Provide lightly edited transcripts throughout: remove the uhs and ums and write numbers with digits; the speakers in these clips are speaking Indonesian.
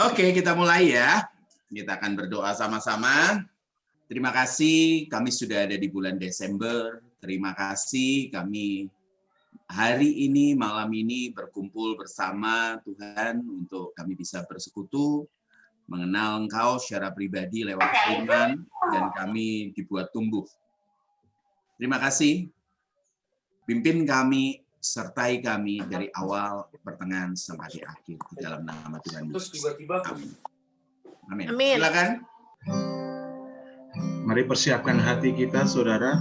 Oke, kita mulai ya. Kita akan berdoa sama-sama. Terima kasih kami sudah ada di bulan Desember. Terima kasih kami hari ini, malam ini berkumpul bersama Tuhan untuk kami bisa bersekutu, mengenal Engkau secara pribadi lewat firman, dan kami dibuat tumbuh. Terima kasih. Pimpin kami, sertai kami dari awal, pertengahan, sampai akhir. Di dalam nama Tuhan Yesus. Amin. Amin. Amin. Silakan. Mari persiapkan hati kita, saudara.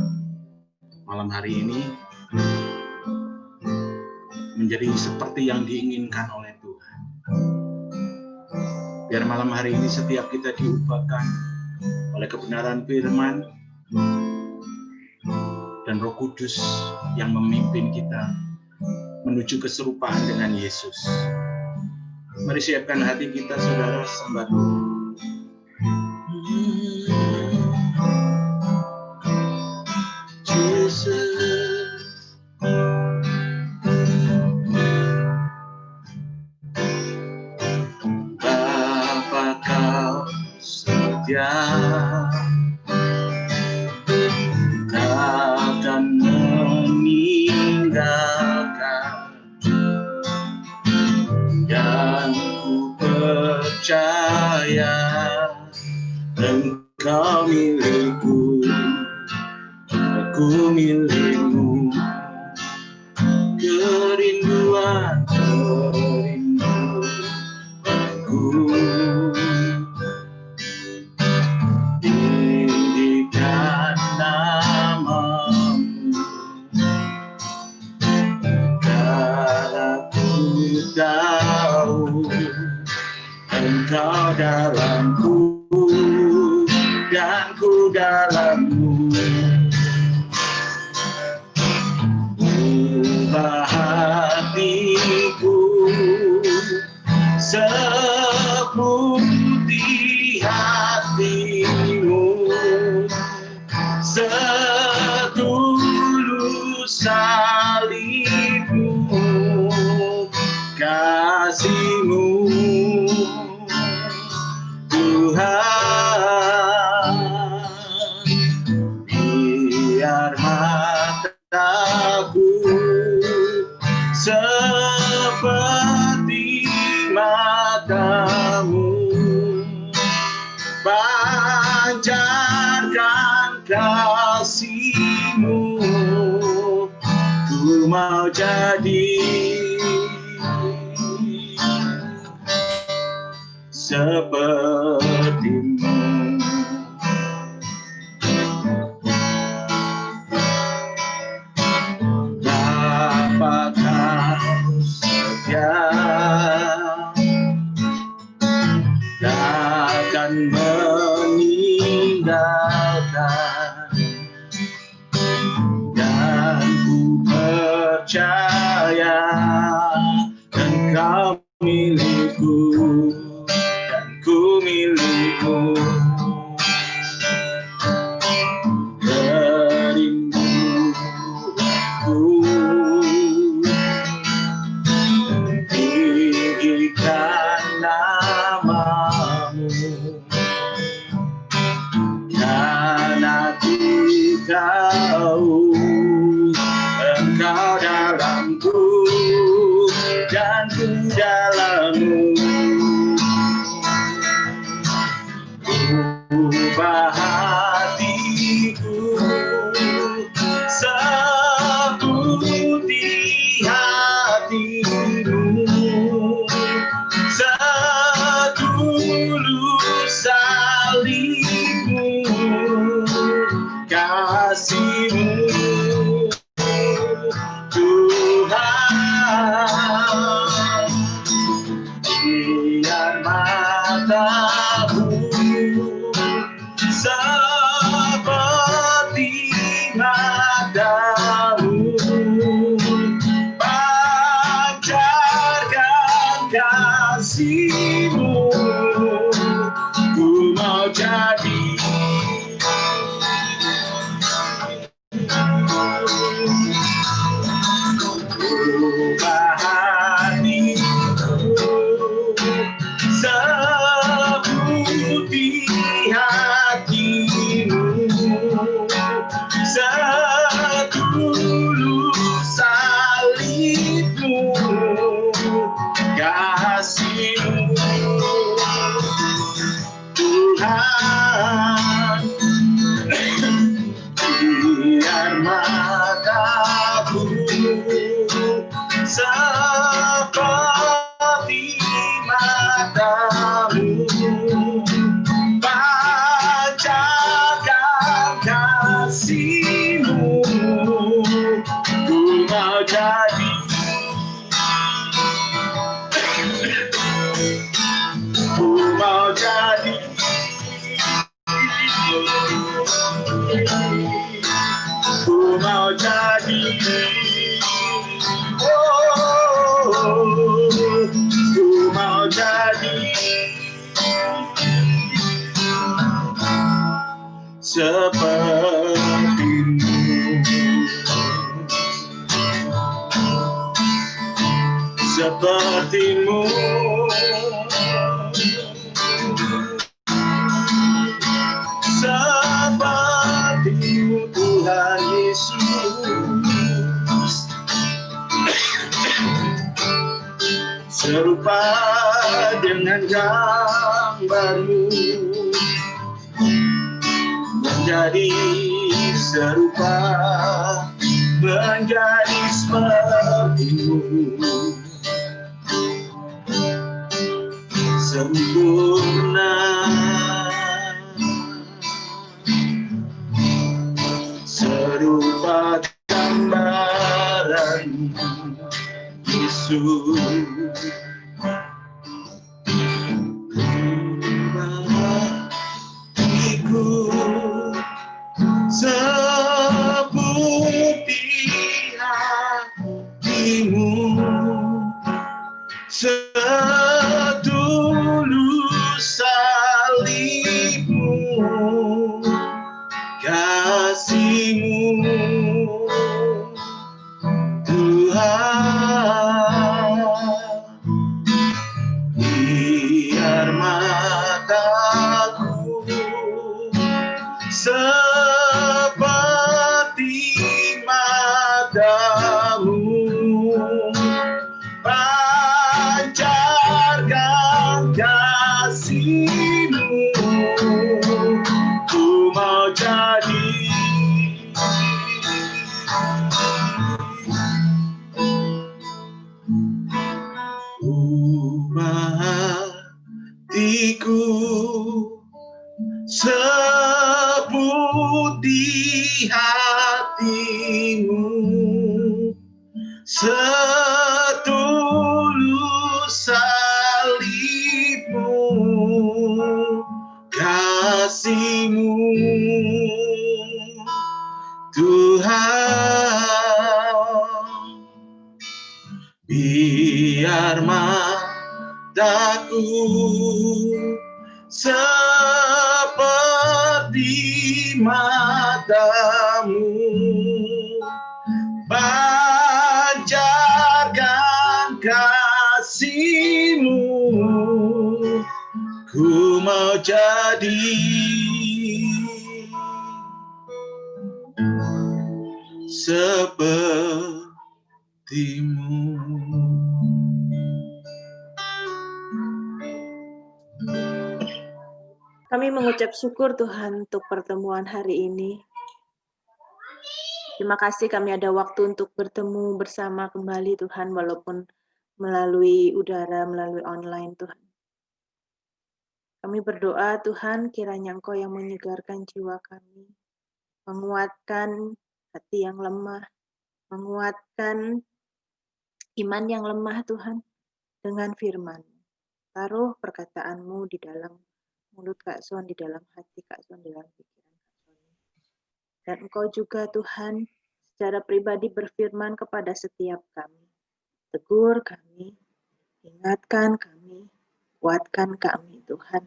Malam hari ini menjadi seperti yang diinginkan oleh Tuhan. Biar malam hari ini setiap kita diubahkan oleh kebenaran firman dan Roh Kudus yang memimpin kita menuju keserupaan dengan Yesus. Mari siapkan hati kita, saudara, sembah dulu. Bapa kau setia, takkan meninggalkan, dan ku percaya Engkau milikku, aku milikmu. Kerinduanku tinggikan namamu, karena ku tahu Engkau dalamku dan ku dalammu. Ubah hatiku seperti hatimu, setulus salibmu, kasihmu, Tuhan. Biar mataku seperti matamu, pancarkan kasihmu, ku mau jadi sepertimu. Bapa kau setia, takkan meninggalkan, dan ku percaya Engkau milikku dan ku milikmu. Tinggikan namamu, karena ku tahu Engkau dalamku dan ku dalammu. Ubah hatiku seperti hatimu, setulus salibmu, kasihmu, Tuhan. Biar mataku seperti matamu, pancarkan kasihmu, ku mau jadi ubah hatiku pancarkan kasih-Mu, ku mau jadi, ku mau jadi, ku mau jadi, ku mau jadi seperti-Mu. Seperti-Mu, seperti-Mu Tuhan Yesus, serupa dengan gambar-Mu, menjadi serupa, menjadi seperti-Mu, sempurna, serupa gambaran Yesus. Hatiku seputih hati-Mu, setulus salib-Mu, kasih-Mu Tuhan, biar mataku seperti mata-Mu, pancarkan kasih-Mu, ku mau jadi, ubah hatiku seputih hati-Mu, setulus salib-Mu, kasih-Mu Tuhan, biar mataku seperti mata-Mu, pancarkan kasih-Mu, ku mau jadi seperti-Mu. Kami mengucap syukur Tuhan untuk pertemuan hari ini. Terima kasih kami ada waktu untuk bertemu bersama kembali Tuhan, walaupun melalui udara, melalui online Tuhan. Kami berdoa Tuhan, kiranya Engkau yang menyegarkan jiwa kami, menguatkan hati yang lemah, menguatkan iman yang lemah Tuhan, dengan firman. Taruh perkataan-Mu di dalam mulut Kak Son, di dalam hati Kak Son, di dalam pikiran Kak Son. Dan Engkau juga Tuhan secara pribadi berfirman kepada setiap kami. Tegur kami, ingatkan kami, kuatkan kami Tuhan.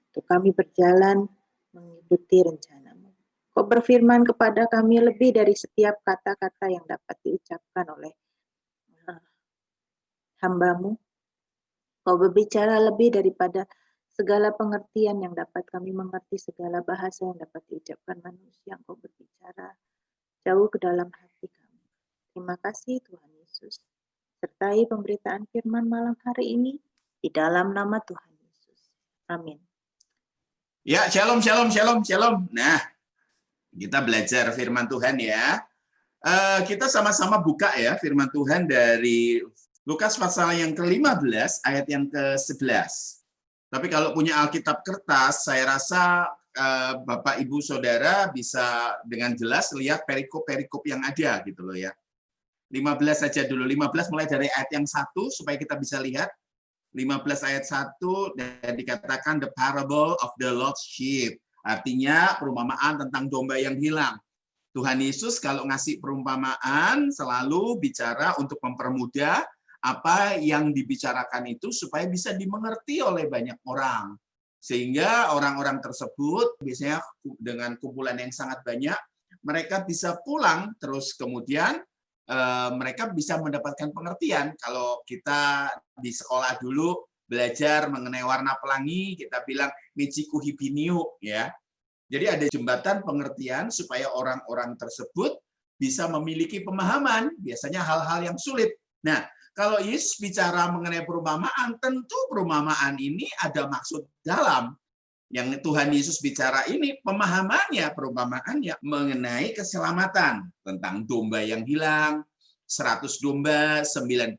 Untuk kami berjalan mengikuti rencana-Mu. Kau berfirman kepada kami lebih dari setiap kata-kata yang dapat diucapkan oleh hamba-Mu. Kau berbicara lebih daripada segala pengertian yang dapat kami mengerti, segala bahasa yang dapat diucapkan manusia. Engkau berbicara jauh ke dalam hati kami. Terima kasih Tuhan Yesus. Sertai pemberitaan firman malam hari ini di dalam nama Tuhan Yesus. Amin. Ya, shalom, shalom, shalom, shalom. Nah, kita belajar firman Tuhan ya. Kita sama-sama buka ya firman Tuhan dari Lukas pasal yang ke-15 ayat yang ke-11. Tapi kalau punya Alkitab kertas, saya rasa Bapak, Ibu, Saudara bisa dengan jelas lihat perikop-perikop yang ada gitu loh ya. 15 saja dulu. 15 mulai dari ayat yang 1 supaya kita bisa lihat. 15 ayat 1 dan dikatakan the parable of the lost sheep. Artinya perumpamaan tentang domba yang hilang. Tuhan Yesus kalau ngasih perumpamaan selalu bicara untuk mempermudah apa yang dibicarakan itu supaya bisa dimengerti oleh banyak orang. Sehingga orang-orang tersebut biasanya dengan kumpulan yang sangat banyak, mereka bisa pulang terus kemudian mereka bisa mendapatkan pengertian. Kalau kita di sekolah dulu belajar mengenai warna pelangi, kita bilang Michiku Hibiniu ya. Jadi ada jembatan pengertian supaya orang-orang tersebut bisa memiliki pemahaman, biasanya hal-hal yang sulit. Nah, kalau Yesus bicara mengenai perumpamaan, tentu perumpamaan ini ada maksud dalam. Yang Tuhan Yesus bicara ini pemahamannya, perumpamaannya mengenai keselamatan, tentang domba yang hilang, 100 domba, 99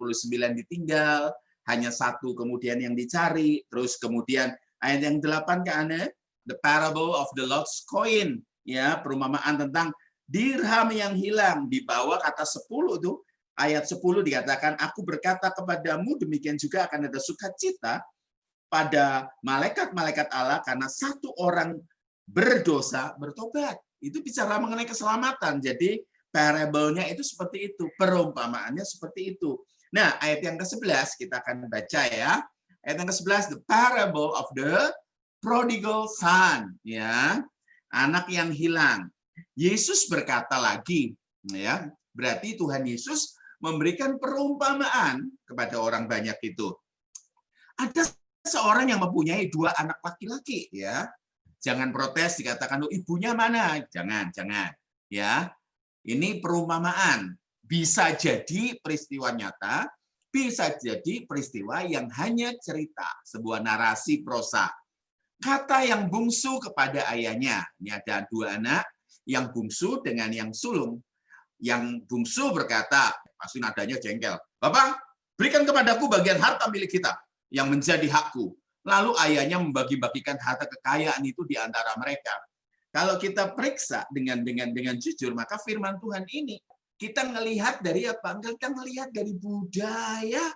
ditinggal, hanya satu kemudian yang dicari, terus kemudian ayat yang 8 ke aneh, the parable of the lost coin, ya, perumpamaan tentang dirham yang hilang, di bawah kata 10 tuh, ayat 10 dikatakan, aku berkata kepadamu demikian juga akan ada sukacita pada malaikat-malaikat Allah karena satu orang berdosa bertobat. Itu bicara mengenai keselamatan. Jadi parable-nya itu seperti itu, perumpamaannya seperti itu. Nah, ayat yang ke-11 kita akan baca ya. Ayat yang ke-11, the parable of the prodigal son, ya. Anak yang hilang. Yesus berkata lagi, ya. Berarti Tuhan Yesus memberikan perumpamaan kepada orang banyak itu. Ada seorang yang mempunyai 2 anak laki-laki, ya. Jangan protes dikatakan, ibunya mana? Jangan. Ya. Ini perumpamaan. Bisa jadi peristiwa nyata, bisa jadi peristiwa yang hanya cerita, sebuah narasi prosa. Kata yang bungsu kepada ayahnya. Ini ada 2 anak, yang bungsu dengan yang sulung. Yang bungsu berkata, pasti nadanya jengkel, Bapak, berikan kepadaku bagian harta milik kita yang menjadi hakku. Lalu ayahnya membagi-bagikan harta kekayaan itu di antara mereka. Kalau kita periksa dengan jujur, maka firman Tuhan ini kita melihat dari apa? Kita melihat dari budaya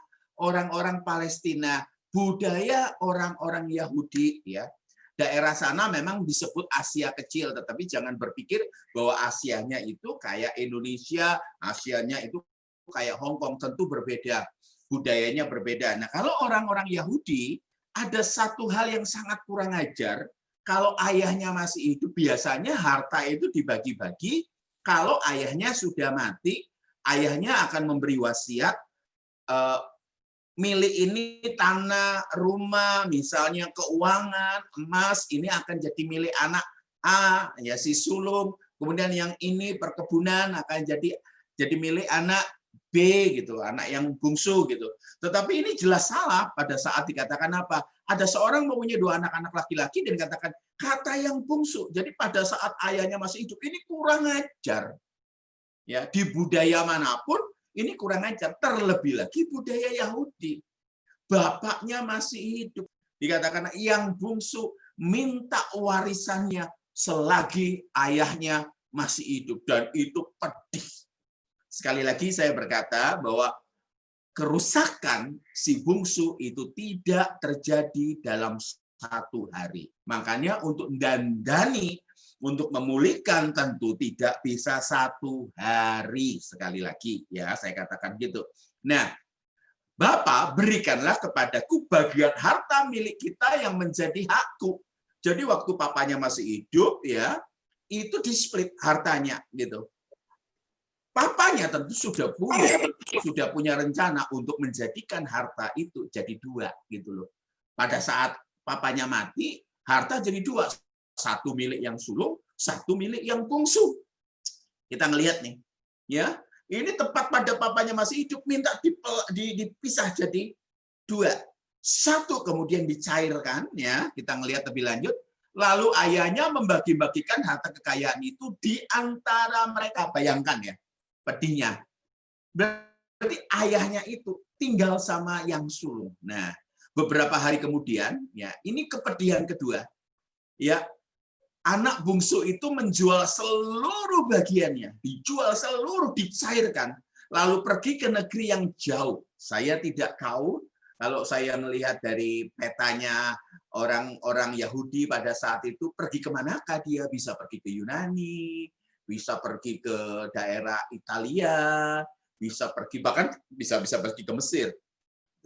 orang-orang Palestina, budaya orang-orang Yahudi, ya. Daerah sana memang disebut Asia Kecil, tetapi jangan berpikir bahwa Asianya itu kayak Indonesia, Asianya itu kayak Hong Kong, tentu berbeda. Budayanya berbeda. Nah, kalau orang-orang Yahudi, ada satu hal yang sangat kurang ajar. Kalau ayahnya masih hidup, biasanya harta itu dibagi-bagi. Kalau ayahnya sudah mati, ayahnya akan memberi wasiat, milik ini tanah, rumah, misalnya keuangan, emas, ini akan jadi milik anak A, ya si sulung. Kemudian yang ini perkebunan akan jadi milik anak B gitu, anak yang bungsu gitu. Tetapi ini jelas salah pada saat dikatakan apa? Ada seorang mempunyai 2 anak-anak laki-laki dan dikatakan kata yang bungsu. Jadi pada saat ayahnya masih hidup ini kurang ajar. Ya, di budaya manapun ini kurang ajar. Terlebih lagi budaya Yahudi. Bapaknya masih hidup. Dikatakan yang bungsu minta warisannya selagi ayahnya masih hidup. Dan itu pedih. Sekali lagi saya berkata bahwa kerusakan si bungsu itu tidak terjadi dalam 1 hari. Makanya untuk dandani, untuk memulihkan tentu tidak bisa 1 hari. Sekali lagi ya saya katakan gitu. Nah, Bapa berikanlah kepadaku bagian harta milik kita yang menjadi hakku. Jadi waktu papanya masih hidup ya, itu di-split hartanya gitu. Papanya tentu sudah punya rencana untuk menjadikan harta itu jadi 2 gitu loh. Pada saat papanya mati, harta jadi 2, 1 milik yang sulung, 1 milik yang bungsu. Kita ngelihat nih, ya. Ini tepat pada papanya masih hidup, minta dipisah jadi 2. 1 kemudian dicairkan, ya. Kita ngelihat lebih lanjut. Lalu ayahnya membagi-bagikan harta kekayaan itu di antara mereka. Bayangkan ya. Pedihnya. Berarti ayahnya itu tinggal sama yang sulung. Nah, beberapa hari kemudian, ya, ini kepedihan kedua. Ya, anak bungsu itu menjual seluruh bagiannya, dijual seluruh, dicairkan, lalu pergi ke negeri yang jauh. Saya tidak tahu, kalau saya melihat dari petanya orang-orang Yahudi pada saat itu, pergi kemanakah dia? Bisa pergi ke Yunani, bisa pergi ke daerah Italia, bisa pergi, bahkan bisa pergi ke Mesir.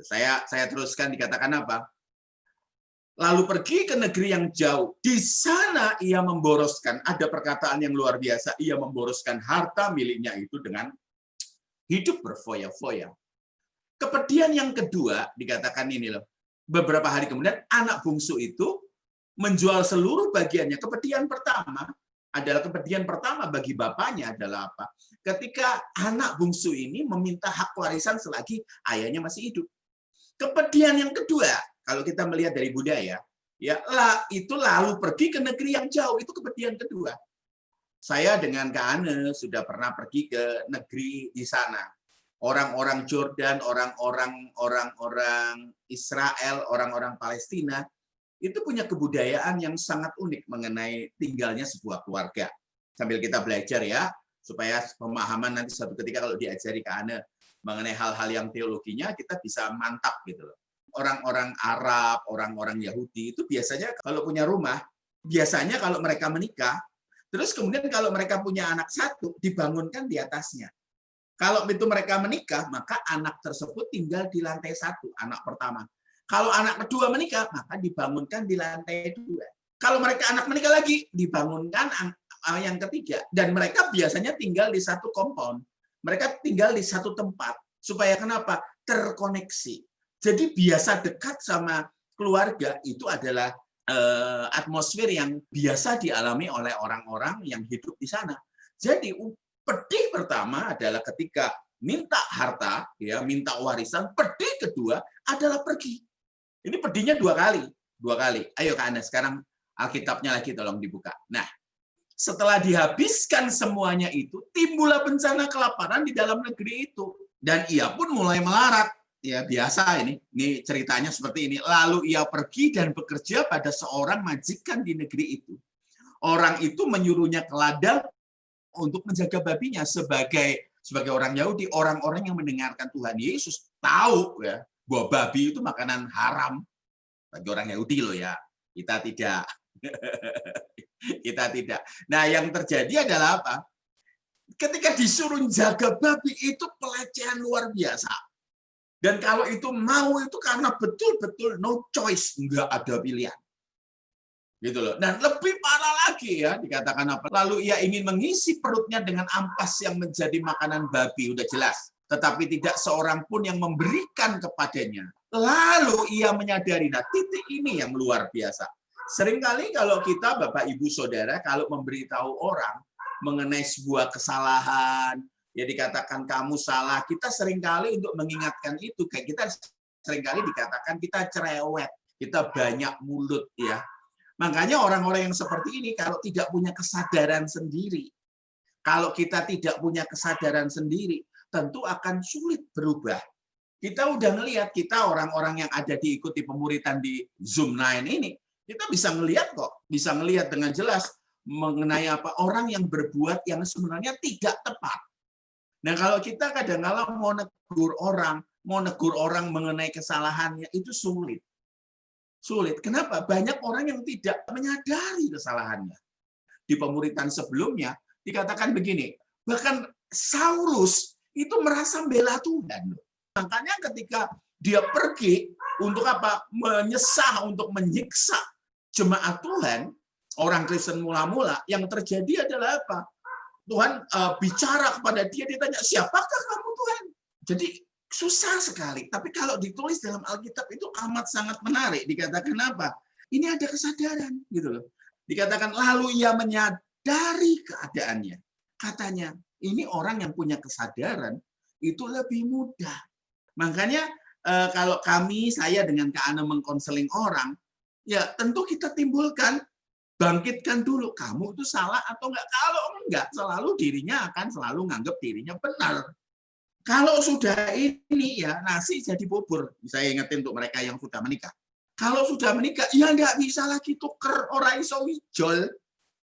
Saya teruskan, dikatakan apa? Lalu pergi ke negeri yang jauh. Di sana ia memboroskan, ada perkataan yang luar biasa, ia memboroskan harta miliknya itu dengan hidup berfoya-foya. Kepedihan yang kedua dikatakan ini loh. Beberapa hari kemudian anak bungsu itu menjual seluruh bagiannya. Kepedihan pertama bagi bapaknya adalah apa? Ketika anak bungsu ini meminta hak warisan selagi ayahnya masih hidup. Kepedihan yang kedua, kalau kita melihat dari budaya, ya itu lalu pergi ke negeri yang jauh, itu kepedihan kedua. Saya dengan Kak Ane sudah pernah pergi ke negeri di sana. Orang-orang Jordan, orang-orang Israel, orang-orang Palestina, itu punya kebudayaan yang sangat unik mengenai tinggalnya sebuah keluarga. Sambil kita belajar ya, supaya pemahaman nanti suatu ketika kalau diajari Kak Ane mengenai hal-hal yang teologinya, kita bisa mantap gitu loh. Orang-orang Arab, orang-orang Yahudi itu biasanya kalau punya rumah, biasanya kalau mereka menikah, terus kemudian kalau mereka punya anak satu, dibangunkan di atasnya. Kalau itu mereka menikah, maka anak tersebut tinggal di lantai satu, anak pertama. Kalau anak kedua menikah, maka dibangunkan di lantai dua. Kalau mereka anak menikah lagi, dibangunkan yang ketiga. Dan mereka biasanya tinggal di satu kompon. Mereka tinggal di satu tempat. Supaya kenapa? Terkoneksi. Jadi biasa dekat sama keluarga itu adalah atmosfer yang biasa dialami oleh orang-orang yang hidup di sana. Jadi pedih pertama adalah ketika minta harta, ya, minta warisan. Pedih kedua adalah pergi. Ini pedihnya dua kali. Ayo Kak Anda, sekarang Alkitabnya lagi tolong dibuka. Nah, setelah dihabiskan semuanya itu, timbullah bencana kelaparan di dalam negeri itu. Dan ia pun mulai melarat. Ya biasa ini ceritanya seperti ini. Lalu ia pergi dan bekerja pada seorang majikan di negeri itu. Orang itu menyuruhnya ke ladang untuk menjaga babinya. Sebagai orang Yahudi, orang-orang yang mendengarkan Tuhan Yesus tahu ya bahwa babi itu makanan haram bagi orang Yahudi loh ya. Kita tidak. Kita tidak. Nah, yang terjadi adalah apa? Ketika disuruh jaga babi itu pelecehan luar biasa. Dan kalau itu mau itu karena betul-betul no choice, nggak ada pilihan. Gitu loh. Dan lebih parah lagi ya, dikatakan apa? Lalu ia ingin mengisi perutnya dengan ampas yang menjadi makanan babi, udah jelas. Tetapi tidak seorang pun yang memberikan kepadanya. Lalu ia menyadari, nah titik ini yang luar biasa. Seringkali kalau kita, Bapak, Ibu, Saudara, kalau memberitahu orang mengenai sebuah kesalahan, ya dikatakan kamu salah, kita seringkali untuk mengingatkan itu, kayak kita seringkali dikatakan kita cerewet, kita banyak mulut ya. Makanya orang-orang yang seperti ini kalau tidak punya kesadaran sendiri, kalau kita tidak punya kesadaran sendiri, tentu akan sulit berubah. Kita udah ngelihat, kita orang-orang yang ada diikuti pemuritan di Zoom 9 ini, kita bisa ngelihat kok, bisa ngelihat dengan jelas mengenai apa orang yang berbuat yang sebenarnya tidak tepat. Nah, kalau kita kadang-kadang mau negur orang mengenai kesalahannya itu sulit. Sulit. Kenapa? Banyak orang yang tidak menyadari kesalahannya. Di pemuritan sebelumnya dikatakan begini, bahkan Saulus itu merasa bela Tuhan. Makanya ketika dia pergi untuk apa? Menyesah, untuk menyiksa jemaat Tuhan, orang Kristen mula-mula, yang terjadi adalah apa? Tuhan bicara kepada dia, ditanya, siapakah kamu Tuhan? Jadi susah sekali. Tapi kalau ditulis dalam Alkitab itu amat sangat menarik. Dikatakan apa? Ini ada kesadaran, gitu loh. Dikatakan lalu ia menyadari keadaannya. Katanya, ini orang yang punya kesadaran itu lebih mudah. Makanya kalau saya dengan Kak Ana mengkonseling orang, ya tentu kita timbulkan, bangkitkan dulu, kamu itu salah atau enggak. Kalau enggak, selalu dirinya akan selalu nganggap dirinya benar. Kalau sudah ini ya nasi jadi bubur. Saya ingetin untuk mereka yang sudah menikah. Kalau sudah menikah, ya nggak bisa lagi tuker orang iso wijol.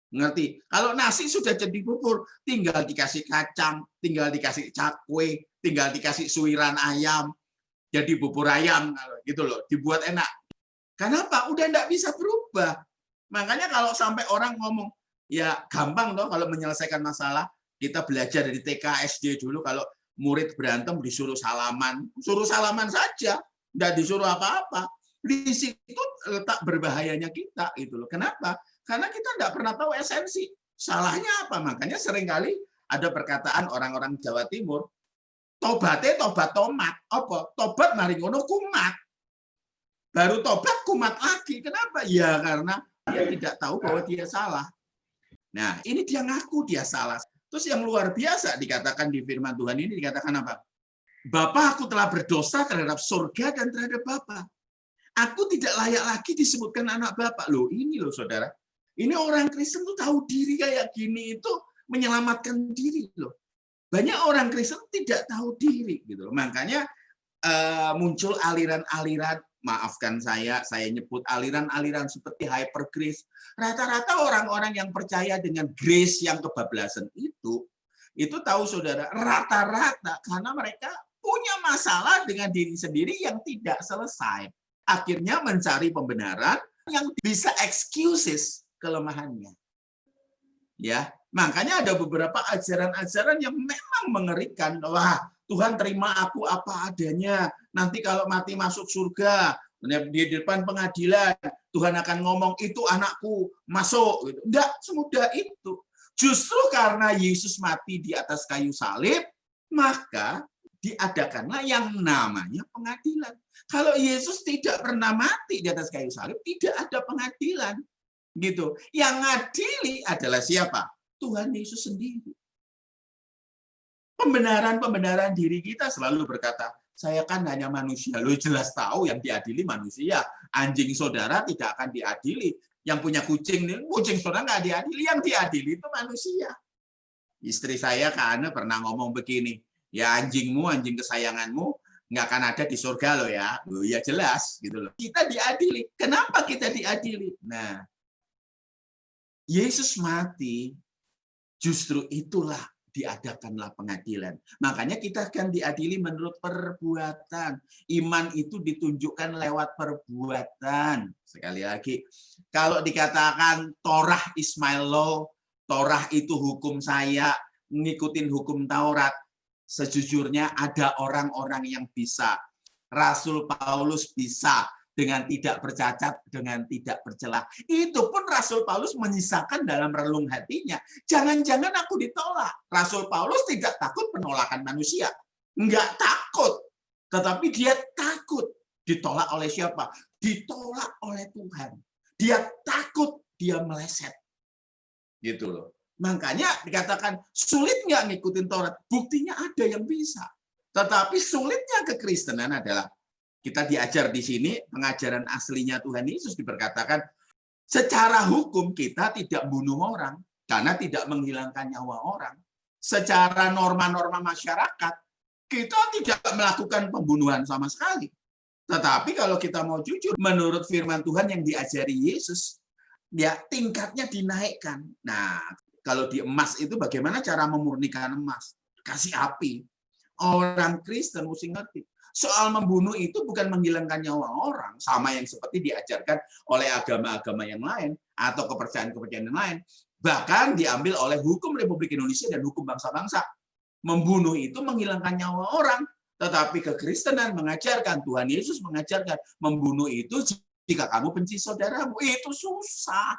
Ngerti? Kalau nasi sudah jadi bubur, tinggal dikasih kacang, tinggal dikasih cakwe, tinggal dikasih suiran ayam, jadi bubur ayam, gitu loh. Dibuat enak. Kenapa? Udah nggak bisa berubah. Makanya kalau sampai orang ngomong, ya gampang dong kalau menyelesaikan masalah. Kita belajar dari TK, SD dulu, kalau murid berantem disuruh salaman. Suruh salaman saja, nggak disuruh apa-apa. Di situ letak berbahayanya kita. Gitu loh. Kenapa? Karena kita nggak pernah tahu esensi. Salahnya apa? Makanya seringkali ada perkataan orang-orang Jawa Timur, tobatnya tobat tomat. Apa? Tobat mari ngono kumat. Baru tobat kumat lagi. Kenapa? Ya karena dia tidak tahu bahwa dia salah. Nah, ini dia ngaku dia salah. Terus yang luar biasa dikatakan di firman Tuhan ini, dikatakan apa? Bapa, aku telah berdosa terhadap surga dan terhadap Bapa. Aku tidak layak lagi disebutkan anak Bapa. Loh, ini loh saudara. Ini orang Kristen tuh tahu diri kayak gini itu menyelamatkan diri loh. Banyak orang Kristen tidak tahu diri gitu loh. Makanya muncul aliran-aliran, maafkan saya nyebut aliran-aliran seperti hyper grace. Rata-rata orang-orang yang percaya dengan grace yang kebablasan itu tahu saudara, rata-rata karena mereka punya masalah dengan diri sendiri yang tidak selesai. Akhirnya mencari pembenaran yang bisa excuses kelemahannya. Ya, makanya ada beberapa ajaran-ajaran yang memang mengerikan. Wah, Tuhan terima aku apa adanya. Nanti kalau mati masuk surga, di depan pengadilan, Tuhan akan ngomong itu anakku masuk. Enggak semudah itu. Justru karena Yesus mati di atas kayu salib, maka diadakanlah yang namanya pengadilan. Kalau Yesus tidak pernah mati di atas kayu salib, tidak ada pengadilan. Gitu. Yang ngadili adalah siapa? Tuhan Yesus sendiri. Pembenaran diri kita selalu berkata, saya kan hanya manusia. Lo jelas tahu yang diadili manusia. Anjing saudara tidak akan diadili. Yang punya kucing saudara nggak diadili. Yang diadili itu manusia. Istri saya Kak pernah ngomong begini, ya anjingmu, anjing kesayanganmu nggak akan ada di surga lo ya. Loh, ya jelas gitu loh. Kita diadili. Kenapa kita diadili? Nah, Yesus mati, justru itulah diadakanlah pengadilan. Makanya kita akan diadili menurut perbuatan. Iman itu ditunjukkan lewat perbuatan. Sekali lagi, kalau dikatakan Torah is my law, Torah itu hukum saya, ngikutin hukum Taurat, sejujurnya ada orang-orang yang bisa. Rasul Paulus bisa. Dengan tidak bercacat, dengan tidak bercela. Itu pun Rasul Paulus menyisakan dalam relung hatinya. Jangan-jangan aku ditolak. Rasul Paulus tidak takut penolakan manusia. Enggak takut. Tetapi dia takut. Ditolak oleh siapa? Ditolak oleh Tuhan. Dia takut dia meleset. Gitu loh. Makanya dikatakan sulit nggak ngikutin Taurat. Buktinya ada yang bisa. Tetapi sulitnya kekristenan adalah kita diajar di sini, pengajaran aslinya Tuhan Yesus diberkatakan, secara hukum kita tidak bunuh orang, karena tidak menghilangkan nyawa orang. Secara norma-norma masyarakat, kita tidak melakukan pembunuhan sama sekali. Tetapi kalau kita mau jujur, menurut firman Tuhan yang diajari Yesus, ya tingkatnya dinaikkan. Nah, kalau di emas itu bagaimana cara memurnikan emas? Kasih api. Orang Kristen mesti ngerti. Soal membunuh itu bukan menghilangkan nyawa orang, sama yang seperti diajarkan oleh agama-agama yang lain atau kepercayaan-kepercayaan yang lain. Bahkan diambil oleh hukum Republik Indonesia dan hukum bangsa-bangsa. Membunuh itu menghilangkan nyawa orang. Tetapi kekristenan mengajarkan, Tuhan Yesus mengajarkan, membunuh itu jika kamu benci saudaramu. Itu susah.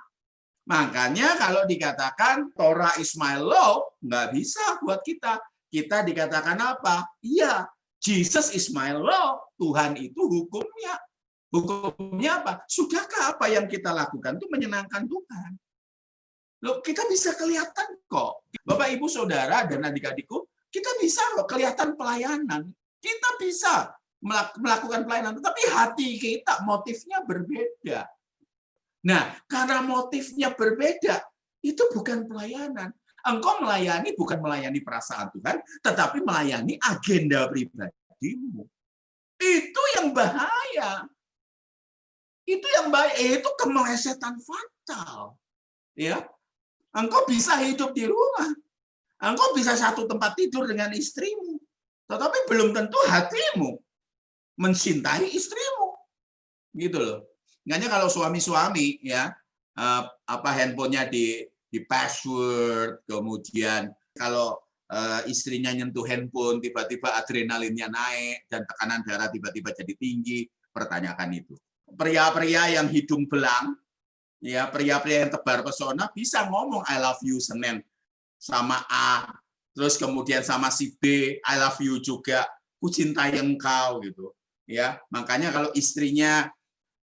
Makanya kalau dikatakan Torah is my law, nggak bisa buat kita. Kita dikatakan apa? Iya. Jesus is my law. Tuhan itu hukumnya. Hukumnya apa? Sudahkah apa yang kita lakukan itu menyenangkan Tuhan? Loh, kita bisa kelihatan kok. Bapak, Ibu, Saudara, dan adik-adikku, kita bisa kok kelihatan pelayanan. Kita bisa melakukan pelayanan. Tetapi hati kita, motifnya berbeda. Nah, karena motifnya berbeda, itu bukan pelayanan. Engkau melayani bukan melayani perasaan Tuhan, tetapi melayani agenda pribadimu. Itu yang bahaya. Itu yang bahaya, itu kemelesetan fatal. Ya, engkau bisa hidup di rumah, engkau bisa satu tempat tidur dengan istrimu, tetapi belum tentu hatimu mencintai istrimu, gitu loh. Makanya kalau suami-suami ya, handphonenya di password, kemudian kalau istrinya nyentuh handphone, tiba-tiba adrenalinnya naik dan tekanan darah tiba-tiba jadi tinggi, pertanyakan itu. Pria-pria yang hidung belang, ya pria-pria yang tebar pesona bisa ngomong I love you Senin sama A, terus kemudian sama si B I love you juga, ku cintai engkau gitu. Ya, makanya kalau istrinya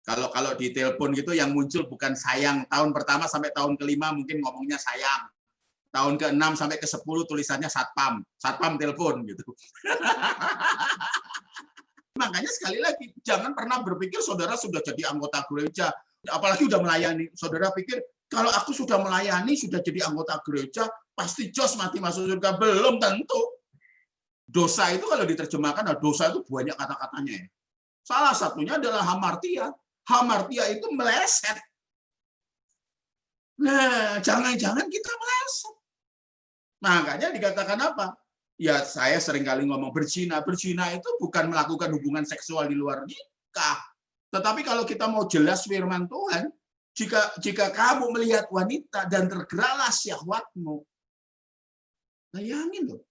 kalau di telepon gitu yang muncul bukan sayang, tahun pertama sampai tahun kelima mungkin ngomongnya sayang. Tahun ke-6 sampai ke-10 tulisannya satpam telepon gitu. Makanya sekali lagi, jangan pernah berpikir saudara sudah jadi anggota gereja, apalagi sudah melayani. Saudara pikir, kalau aku sudah melayani, sudah jadi anggota gereja, pasti jos mati masuk surga. Belum tentu. Dosa itu kalau diterjemahkan, dosa itu banyak kata-katanya. Salah satunya adalah hamartia. Hamartia itu meleset. Nah, jangan-jangan kita meleset. Makanya dikatakan apa? Ya, saya sering kali ngomong berzina. Berzina itu bukan melakukan hubungan seksual di luar nikah. Tetapi kalau kita mau jelas firman Tuhan, jika kamu melihat wanita dan tergeraklah syahwatmu, bayangin loh.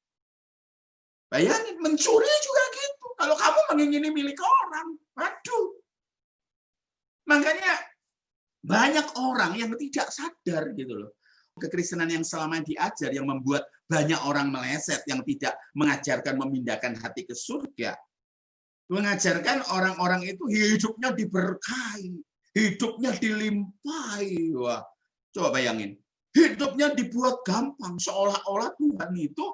Bayangin, mencuri juga gitu. Kalau kamu mengingini milik orang, aduh. Makanya banyak orang yang tidak sadar gitu loh. Kekristenan yang selama diajar yang membuat banyak orang meleset, yang tidak mengajarkan memindahkan hati ke surga. Mengajarkan orang-orang itu hidupnya diberkahi, hidupnya dilimpahi. Wah, coba bayangin. Hidupnya dibuat gampang, seolah-olah Tuhan itu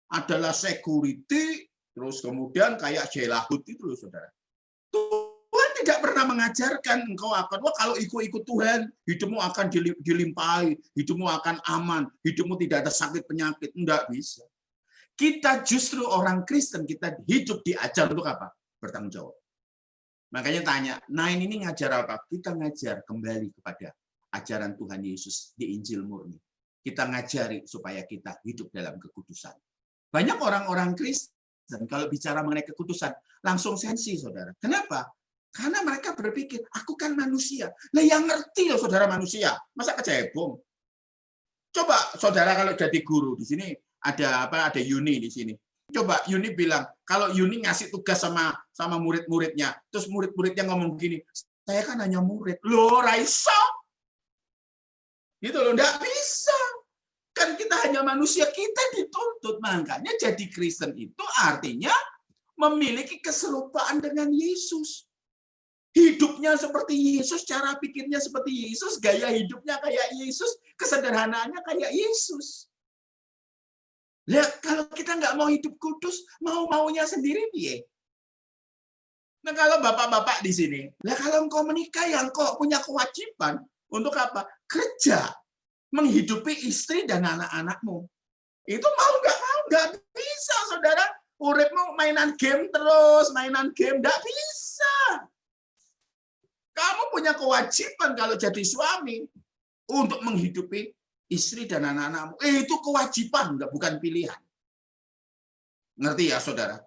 adalah security, terus kemudian kayak jelahut itu loh, saudara. Tuhan tidak pernah mengajarkan engkau akan, wah kalau ikut Tuhan, hidupmu akan dilimpahi, hidupmu akan aman, hidupmu tidak ada sakit penyakit. Enggak bisa. Kita justru orang Kristen, kita hidup diajar untuk apa? Bertanggung jawab. Makanya tanya, Nine ini ngajar apa? Kita ngajar kembali kepada ajaran Tuhan Yesus di Injil murni. Kita ngajari supaya kita hidup dalam kekudusan. Banyak orang-orang Kristen, kalau bicara mengenai kekudusan, langsung sensi, saudara. Kenapa? Karena mereka berpikir, aku kan manusia. Nah, yang ngerti loh saudara manusia. Masa kecebong? Coba saudara kalau jadi guru di sini ada Yuni di sini. Coba Yuni bilang, kalau Yuni ngasih tugas sama murid-muridnya, terus murid-muridnya ngomong gini, saya kan hanya murid. Loh, Raisa. Gitu loh, enggak bisa. Kan kita hanya manusia, kita dituntut. Makanya jadi Kristen itu artinya memiliki keserupaan dengan Yesus. Hidupnya seperti Yesus, cara pikirnya seperti Yesus, gaya hidupnya kayak Yesus, kesederhanaannya kayak Yesus. Lah, kalau kita nggak mau hidup kudus, mau-maunya sendiri, piye? Nah, kalau bapak-bapak di sini, lah kalau engkau menikah, yang engkau punya kewajiban untuk apa? Kerja, menghidupi istri dan anak-anakmu. Itu mau nggak bisa, saudara. Uripmu mainan game terus, mainan game, nggak bisa. Kamu punya kewajiban kalau jadi suami untuk menghidupi istri dan anak-anakmu. Itu kewajiban, bukan pilihan. Ngerti ya, saudara?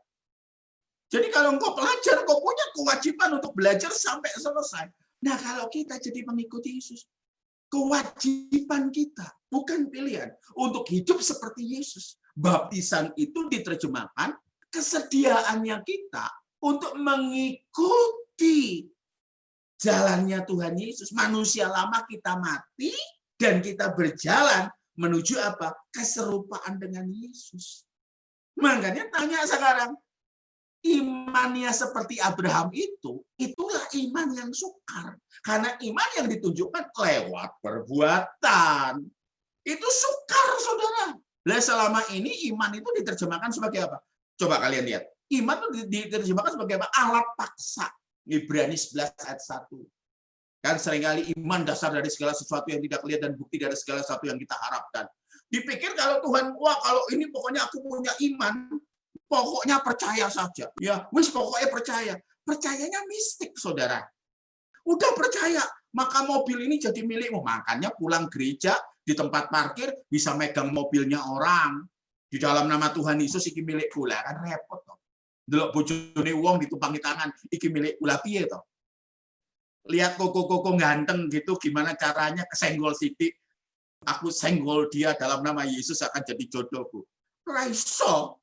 Jadi kalau engkau pelajar, engkau punya kewajiban untuk belajar sampai selesai. Nah, kalau kita jadi pengikut Yesus, kewajiban kita, bukan pilihan, untuk hidup seperti Yesus. Baptisan itu diterjemahkan kesediaannya kita untuk mengikuti jalannya Tuhan Yesus. Manusia lama kita mati dan kita berjalan menuju apa? Keserupaan dengan Yesus. Makanya tanya sekarang, imannya seperti Abraham itulah iman yang sukar. Karena iman yang ditunjukkan lewat perbuatan. Itu sukar, saudara. Lah selama ini iman itu diterjemahkan sebagai apa? Coba kalian lihat. Iman itu diterjemahkan sebagai apa? Alat paksa. Ibrani 11 ayat 1. Kan seringkali iman dasar dari segala sesuatu yang tidak kelihatan dan bukti dari segala sesuatu yang kita harapkan. Dipikir kalau Tuhan, wah kalau ini pokoknya aku punya iman, pokoknya percaya saja. Ya, wis pokoknya percaya. Percayanya mistik, saudara. Udah percaya, maka mobil ini jadi milikmu. Makanya pulang gereja, di tempat parkir, bisa megang mobilnya orang. Di dalam nama Tuhan Yesus, iki milik kula. Kan repot. Toh. Delok bojone wong ditumpangi tangan, iki milik kula piye toh. Lihat koko-koko ganteng gitu, gimana caranya kesenggol sidik. Aku senggol dia dalam nama Yesus akan jadi jodohku. Raiso.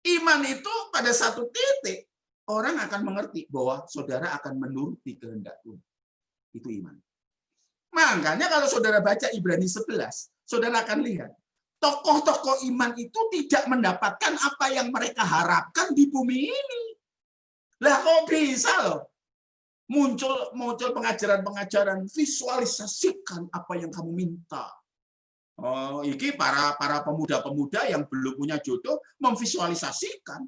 Iman itu pada satu titik, orang akan mengerti bahwa saudara akan menuruti kehendak Tuhan. Itu iman. Makanya kalau saudara baca Ibrani 11, saudara akan lihat. Tokoh-tokoh iman itu tidak mendapatkan apa yang mereka harapkan di bumi ini. Lah kok bisa loh? Muncul pengajaran-pengajaran, visualisasikan apa yang kamu minta. Oh, ini para pemuda-pemuda yang belum punya jodoh memvisualisasikan.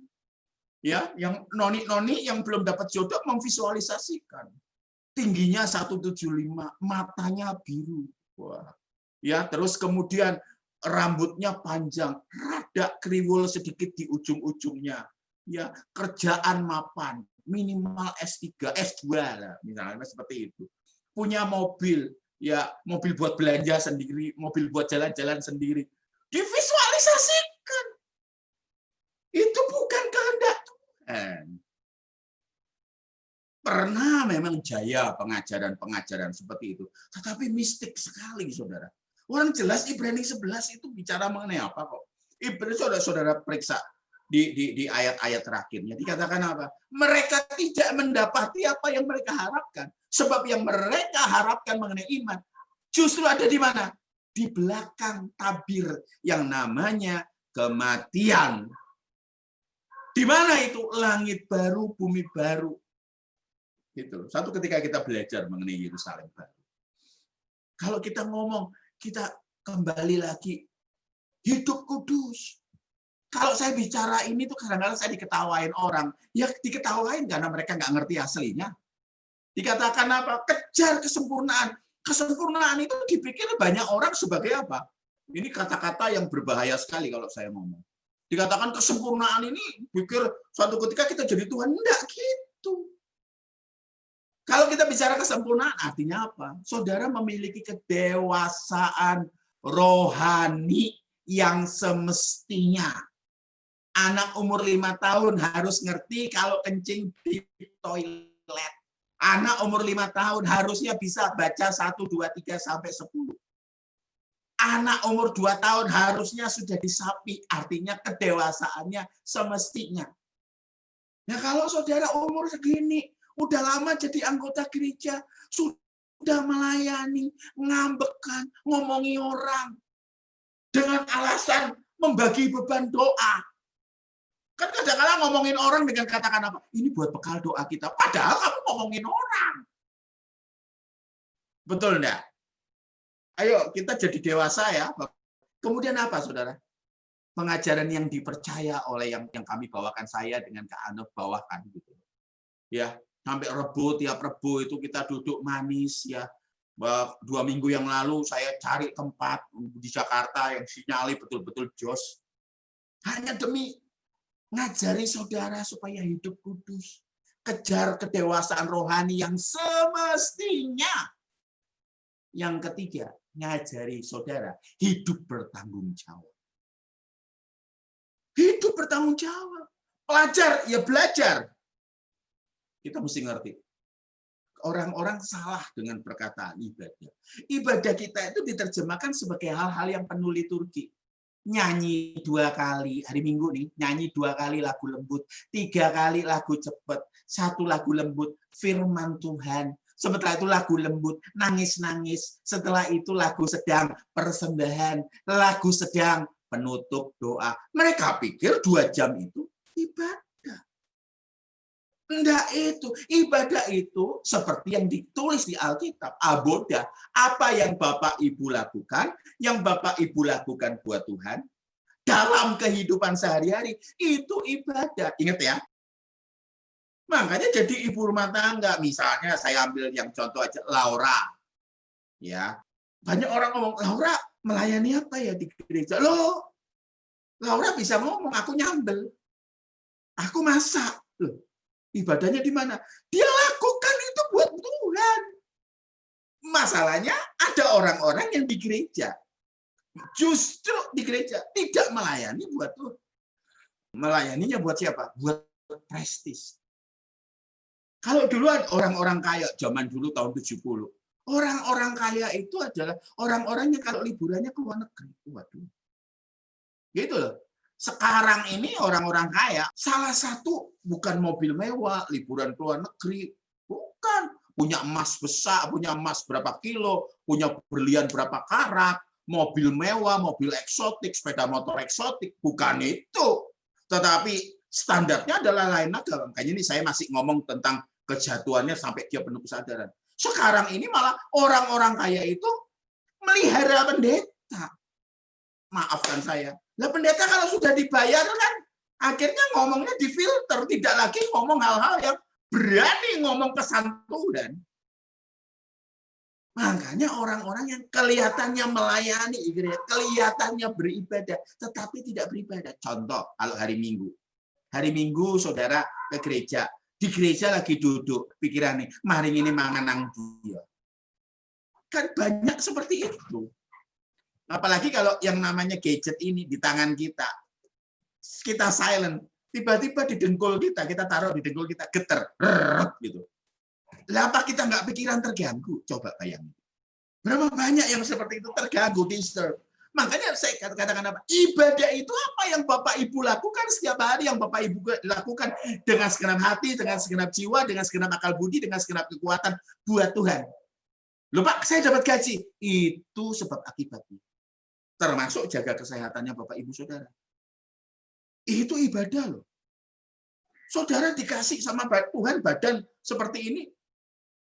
Ya, yang noni-noni yang belum dapat jodoh memvisualisasikan. Tingginya 175, matanya biru. Wah. Ya, terus kemudian rambutnya panjang, rada kriwul sedikit di ujung-ujungnya. Ya, kerjaan mapan, minimal S3, S2 lah, misalnya seperti itu. Punya mobil, ya mobil buat belanja sendiri, mobil buat jalan-jalan sendiri. Divisualisasikan. Itu bukan kehendak Tuhan. Pernah memang jaya pengajaran-pengajaran seperti itu. Tetapi mistik sekali, saudara. Orang jelas Ibrani 11 itu bicara mengenai apa kok? Ibrani saudara periksa di ayat-ayat terakhirnya. Dikatakan apa? Mereka tidak mendapati apa yang mereka harapkan. Sebab yang mereka harapkan mengenai iman justru ada di mana? Di belakang tabir yang namanya kematian. Di mana itu? Langit baru, bumi baru. Gitu. Satu ketika kita belajar mengenai Yerusalem baru. Kalau kita ngomong, kita kembali lagi hidup kudus. Kalau saya bicara ini tuh kadang-kadang saya diketawain orang. Ya diketawain karena mereka nggak ngerti aslinya. Dikatakan apa? Kejar kesempurnaan. Kesempurnaan itu dipikir banyak orang sebagai apa? Ini kata-kata yang berbahaya sekali kalau saya ngomong. Dikatakan kesempurnaan ini, pikir suatu ketika kita jadi Tuhan. Enggak gitu. Kalau kita bicara kesempurnaan, artinya apa? Saudara memiliki kedewasaan rohani yang semestinya. Anak umur 5 tahun harus ngerti kalau kencing di toilet. Anak umur 5 tahun harusnya bisa baca 1, 2, 3, sampai 10. Anak umur 2 tahun harusnya sudah disapi. Artinya kedewasaannya semestinya. Nah kalau saudara umur segini, udah lama jadi anggota gereja, sudah melayani, ngambekan, ngomongi orang. Dengan alasan membagi beban doa. Kan kadang-kadang ngomongin orang dengan katakan apa? Ini buat bekal doa kita. Padahal kamu ngomongin orang. Betul enggak? Ayo kita jadi dewasa ya. Kemudian apa, saudara? Pengajaran yang dipercaya oleh yang kami bawakan, saya dengan Kak Anov bawakan gitu. Ya, sampai Rebo, tiap Rebo itu kita duduk manis ya. 2 minggu yang lalu saya cari tempat di Jakarta yang sinyalnya betul-betul jos. Hanya demi ngajari saudara supaya hidup kudus. Kejar kedewasaan rohani yang semestinya. Yang ketiga, ngajari saudara hidup bertanggung jawab. Hidup bertanggung jawab. Pelajar, ya belajar. Kita mesti ngerti. Orang-orang salah dengan perkataan ibadah. Ibadah kita itu diterjemahkan sebagai hal-hal yang penuh liturgi. Nyanyi 2 kali, hari Minggu nih, nyanyi 2 kali lagu lembut, 3 kali lagu cepat, 1 lagu lembut, firman Tuhan. Setelah itu lagu lembut, nangis-nangis. Setelah itu lagu sedang, persembahan. Lagu sedang, penutup doa. Mereka pikir 2 jam itu ibadah. Enggak itu. Ibadah itu seperti yang ditulis di Alkitab. Aboda. Apa yang Bapak Ibu lakukan, yang Bapak Ibu lakukan buat Tuhan, dalam kehidupan sehari-hari, itu ibadah. Ingat ya. Makanya jadi ibu rumah tangga. Misalnya saya ambil yang contoh aja, Laura. Ya. Banyak orang ngomong, Laura Melayani apa ya di gereja? Loh, Laura bisa ngomong, aku nyambel. Aku masak. Loh, ibadahnya di mana? Dia lakukan itu buat Tuhan. Masalahnya ada orang-orang yang di gereja. Justru di gereja tidak melayani buat Tuhan. Melayaninya buat siapa? Buat prestis. Kalau dulu orang-orang kaya, zaman dulu tahun 70, orang-orang kaya itu adalah orang-orang yang kalau liburannya ke luar negeri. Waduh. Gitu loh. Sekarang ini orang-orang kaya, salah satu bukan mobil mewah, liburan ke luar negeri. Bukan. Punya emas besar, punya emas berapa kilo, punya berlian berapa karat, mobil mewah, mobil eksotik, sepeda motor eksotik. Bukan itu. Tetapi standarnya adalah lain agama. Makanya ini saya masih ngomong tentang kejatuhannya sampai dia penuh kesadaran. Sekarang ini malah orang-orang kaya itu melihara pendeta. Maafkan saya. Lah pendeta kalau sudah dibayar kan akhirnya ngomongnya difilter, tidak lagi ngomong hal-hal yang berani ngomong pesan Tuhan. Makanya orang-orang yang kelihatannya melayani, kelihatannya beribadah, tetapi tidak beribadah. Contoh, kalau hari Minggu. Hari Minggu saudara ke gereja. Di gereja lagi duduk, pikiran nih, mari ini mangan nang dia. Kan banyak seperti itu. Apalagi kalau yang namanya gadget ini di tangan kita. Kita silent. Tiba-tiba di dengkul kita taruh di dengkul kita, geter. Gitu. Lah apa kita nggak pikiran terganggu? Coba bayangin. Berapa banyak yang seperti itu terganggu, disturb. Makanya saya katakan apa? Ibadah itu apa yang Bapak Ibu lakukan setiap hari, yang Bapak Ibu lakukan dengan segenap hati, dengan segenap jiwa, dengan segenap akal budi, dengan segenap kekuatan buat Tuhan. Loh Pak, saya dapat gaji. Itu sebab akibatnya. Termasuk jaga kesehatannya Bapak Ibu Saudara. Itu ibadah loh. Saudara dikasih sama Tuhan badan seperti ini,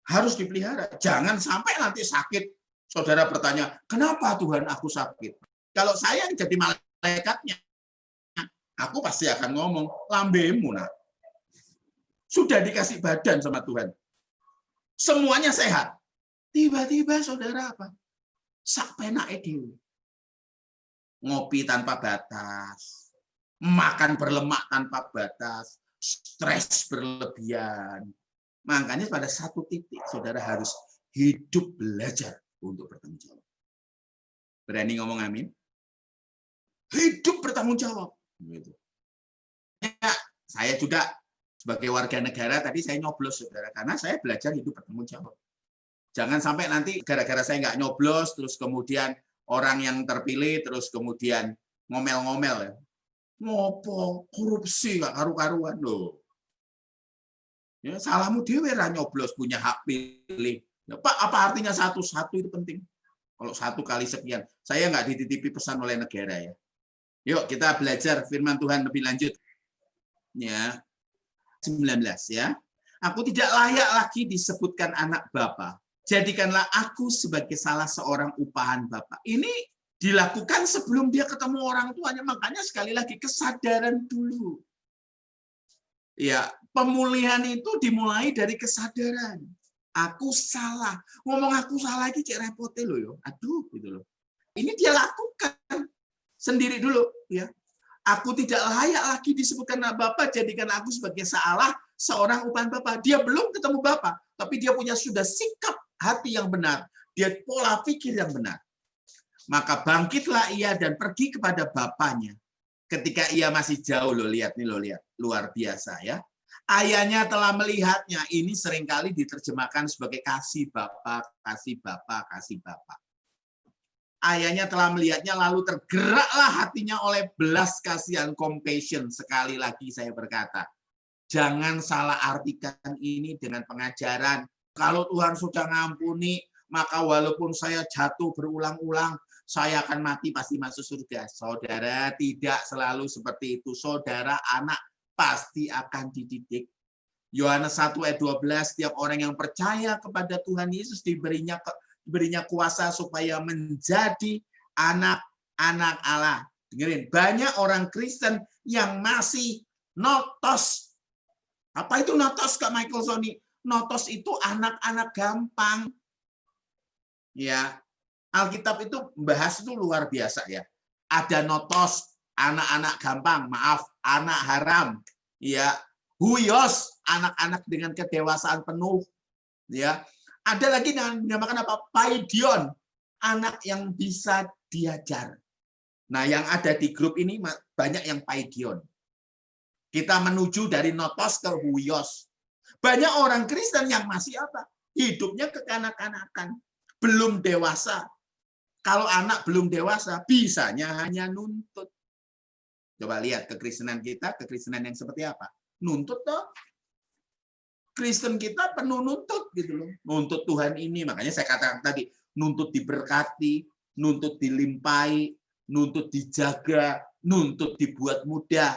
harus dipelihara. Jangan sampai nanti sakit. Saudara bertanya, kenapa Tuhan aku sakit? Kalau saya jadi malaikatnya, aku pasti akan ngomong, lambemu nak. Sudah dikasih badan sama Tuhan. Semuanya sehat. Tiba-tiba saudara apa? Sak penake dhewe. Ngopi tanpa batas. Makan berlemak tanpa batas. Stres berlebihan. Makanya pada satu titik saudara harus hidup belajar untuk bertanggung jawab. Berani ngomong amin? Hidup bertanggung jawab. Gitu. Ya, saya juga sebagai warga negara tadi saya nyoblos saudara karena saya belajar hidup bertanggung jawab. Jangan sampai nanti gara-gara saya nggak nyoblos terus kemudian orang yang terpilih terus kemudian ngomel-ngomel ya. Ngopo korupsi nggak karu-karuan loh. Ya, salahmu dhewe ra nyoblos punya hak pilih. Ya, Pak, apa artinya satu-satu itu penting? Kalau satu kali sekian, saya nggak dititipi pesan oleh negara ya. Yuk kita belajar firman Tuhan lebih lanjut. Ya, 19 ya. Aku tidak layak lagi disebutkan anak Bapa. Jadikanlah aku sebagai salah seorang upahan Bapa. Ini dilakukan sebelum dia ketemu orang tuanya. Makanya sekali lagi kesadaran dulu. Ya, pemulihan itu dimulai dari kesadaran. Aku salah. Ngomong aku salah iki cek repote loh yo. Aduh gitu loh. Ini dia lakukan sendiri dulu ya. Aku tidak layak lagi disebutkan anak Bapa, jadikan aku sebagai salah seorang upahan Bapa. Dia belum ketemu Bapa, tapi dia punya sudah sikap hati yang benar. Dia pola pikir yang benar. Maka bangkitlah ia dan pergi kepada bapaknya. Ketika ia masih jauh loh, lihat nih loh, lihat. Luar biasa ya. Ayahnya telah melihatnya. Ini seringkali diterjemahkan sebagai kasih Bapa, kasih Bapa, kasih Bapa. Ayahnya telah melihatnya, lalu tergeraklah hatinya oleh belas kasihan, compassion. Sekali lagi saya berkata, jangan salah artikan ini dengan pengajaran. Kalau Tuhan sudah ngampuni, maka walaupun saya jatuh berulang-ulang, saya akan mati pasti masuk surga. Saudara, tidak selalu seperti itu. Saudara, anak pasti akan dididik. Yohanes 1 ayat 12, setiap orang yang percaya kepada Tuhan Yesus diberinya kuasa supaya menjadi anak-anak Allah. Dengerin, banyak orang Kristen yang masih notos. Apa itu notos, Kak Michael Sony? Notos itu anak-anak gampang. Ya. Alkitab itu membahas itu luar biasa ya. Ada notos, anak-aanak gampang, maaf, anak haram, ya. Huios, anak-anak dengan kedewasaan penuh, ya. Ada lagi yang dinamakan apa? Paidion, anak yang bisa diajar. Nah, yang ada di grup ini banyak yang paidion. Kita menuju dari notos ke huios. Banyak orang Kristen yang masih apa? Hidupnya kekanak-kanakan, belum dewasa. Kalau anak belum dewasa, bisanya hanya nuntut. Coba lihat kekristenan kita, kekristenan yang seperti apa? Nuntut toh. Kristen kita penuh nuntut gitu loh. Nuntut Tuhan ini, makanya saya katakan tadi, nuntut diberkati, nuntut dilimpahi, nuntut dijaga, nuntut dibuat mudah.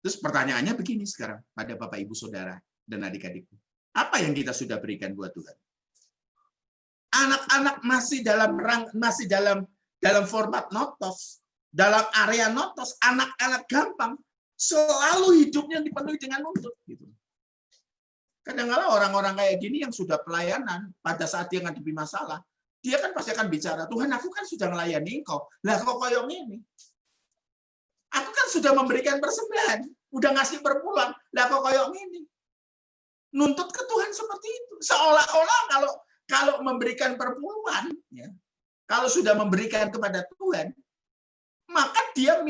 Terus pertanyaannya begini sekarang pada Bapak Ibu Saudara dan adik-adikku. Apa yang kita sudah berikan buat Tuhan? Anak-anak masih dalam format notos, dalam area notos, anak-anak gampang, selalu hidupnya dipenuhi dengan nuntut. Gitu. Kadang-kadang orang-orang kayak gini yang sudah pelayanan, pada saat dia ngadepi masalah, dia kan pasti akan bicara, Tuhan aku kan sudah melayani engkau, lah kok koyong ini? Aku kan sudah memberikan persembahan, udah ngasih perpuluhan, lah kok koyong ini? Nuntut ke Tuhan seperti itu. Seolah-olah kalau memberikan perpuluhan, ya, kalau sudah memberikan kepada Tuhan, maka dia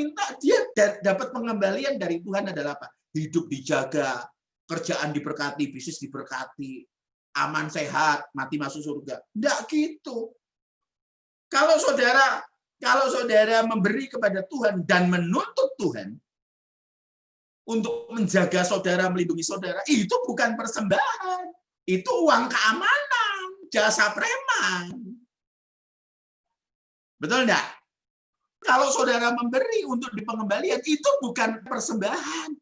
dapat pengembalian dari Tuhan adalah apa? Hidup dijaga, kerjaan diberkati, bisnis diberkati, aman sehat, mati masuk surga. Enggak gitu. Kalau saudara memberi kepada Tuhan dan menuntut Tuhan untuk menjaga saudara, melindungi saudara, itu bukan persembahan. Itu uang keamanan, jasa preman. Betul enggak? Kalau saudara memberi untuk di pengembalian, itu bukan persembahan.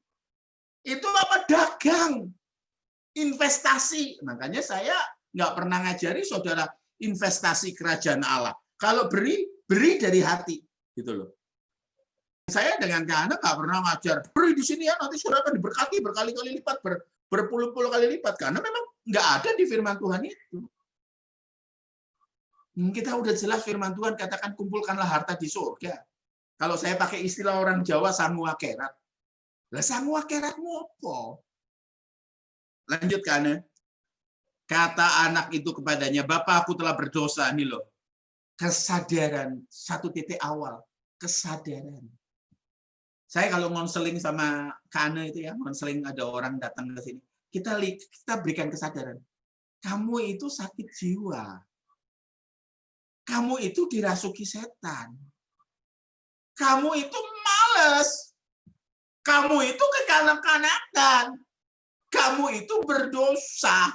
Itu apa? Dagang. Investasi. Makanya saya nggak pernah ngajari saudara investasi kerajaan Allah. Kalau beri dari hati. Gitu loh. Saya dengan anak nggak pernah ngajar, beri di sini ya, nanti saudara akan diberkati berkali-kali lipat, berpuluh-puluh kali lipat. Karena memang nggak ada di firman Tuhan itu. Kita udah jelas firman Tuhan katakan kumpulkanlah harta di surga. Kalau saya pakai istilah orang Jawa, sangu akhirat. Lah sangu akhiratmu apa? Lanjutkan. Kata anak itu kepadanya, Bapak aku telah berdosa. Ini loh. Kesadaran, satu titik awal. Kesadaran. Saya kalau konseling sama Kane itu ya, konseling ada orang datang ke sini. Kita berikan kesadaran. Kamu itu sakit jiwa. Kamu itu dirasuki setan. Kamu itu malas. Kamu itu kekanak-kanakan. Kamu itu berdosa.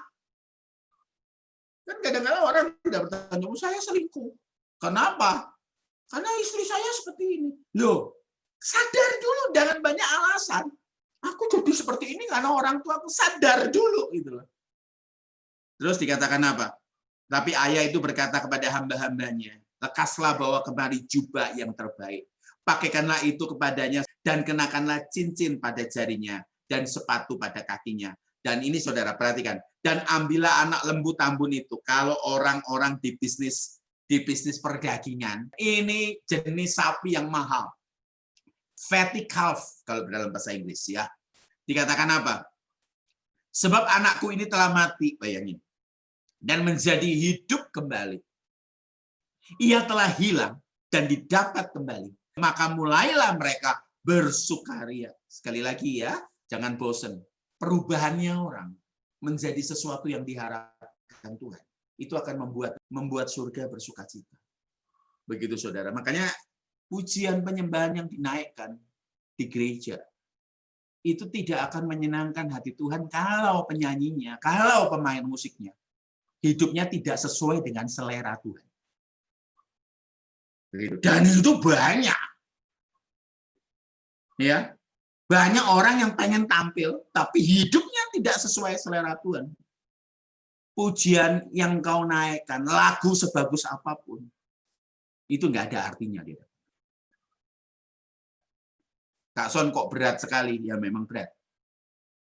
Kan kadang-kadang orang tidak bertanya, saya selingkuh. Kenapa? Karena istri saya seperti ini. Loh, sadar dulu, jangan banyak alasan. Aku jadi seperti ini karena orang tua aku, sadar dulu. Gitu loh. Terus dikatakan apa? Tapi ayah itu berkata kepada hamba-hambanya, lekaslah bawa kemari jubah yang terbaik. Pakaikanlah itu kepadanya dan kenakanlah cincin pada jarinya dan sepatu pada kakinya. Dan ini saudara perhatikan. Dan ambillah anak lembu tambun itu. Kalau orang-orang di bisnis perdagingan, ini jenis sapi yang mahal. Fatty calf kalau dalam bahasa Inggris ya. Dikatakan apa? Sebab anakku ini telah mati, bayangin. Dan menjadi hidup kembali. Ia telah hilang dan didapat kembali. Maka mulailah mereka bersukaria. Sekali lagi ya, jangan bosan. Perubahannya orang menjadi sesuatu yang diharapkan Tuhan. Itu akan membuat surga bersukacita. Begitu saudara. Makanya pujian penyembahan yang dinaikkan di gereja itu tidak akan menyenangkan hati Tuhan kalau penyanyinya, kalau pemain musiknya hidupnya tidak sesuai dengan selera Tuhan. Dan itu banyak. Ya. Banyak orang yang pengen tampil, tapi hidupnya tidak sesuai selera Tuhan. Pujian yang kau naikkan, lagu sebagus apapun, itu nggak ada artinya. Kak Son kok berat sekali? Ya memang berat.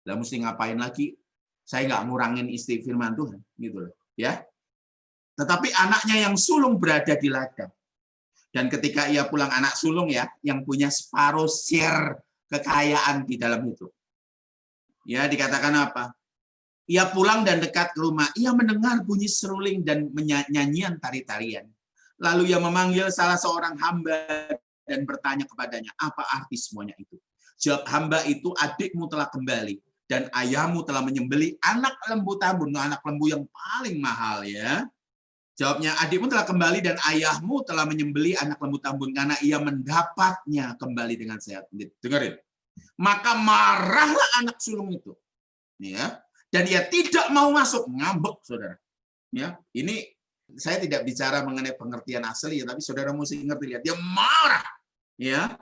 Lah mesti ngapain lagi? Saya nggak ngurangin isi firman Tuhan, gitu loh. Ya. Tetapi anaknya yang sulung berada di ladang. Dan ketika ia pulang, anak sulung ya, yang punya separuh share kekayaan di dalam itu. Ya, dikatakan apa? Ia pulang dan dekat ke rumah. Ia mendengar bunyi seruling dan nyanyian tari-tarian. Lalu ia memanggil salah seorang hamba dan bertanya kepadanya, apa arti semuanya itu? Jawab hamba itu, adikmu telah kembali dan ayahmu telah menyembelih anak lembu tambun, anak lembu yang paling mahal ya. Jawabnya, adikmu telah kembali dan ayahmu telah menyembelih anak lembu tambun karena ia mendapatnya kembali dengan sehat. Dengarin. Maka marahlah anak sulung itu. Ya. Dan ia tidak mau masuk, ngambek saudara. Ya, ini saya tidak bicara mengenai pengertian asli ya, tapi saudara mesti ngerti, lihat dia marah. Ya.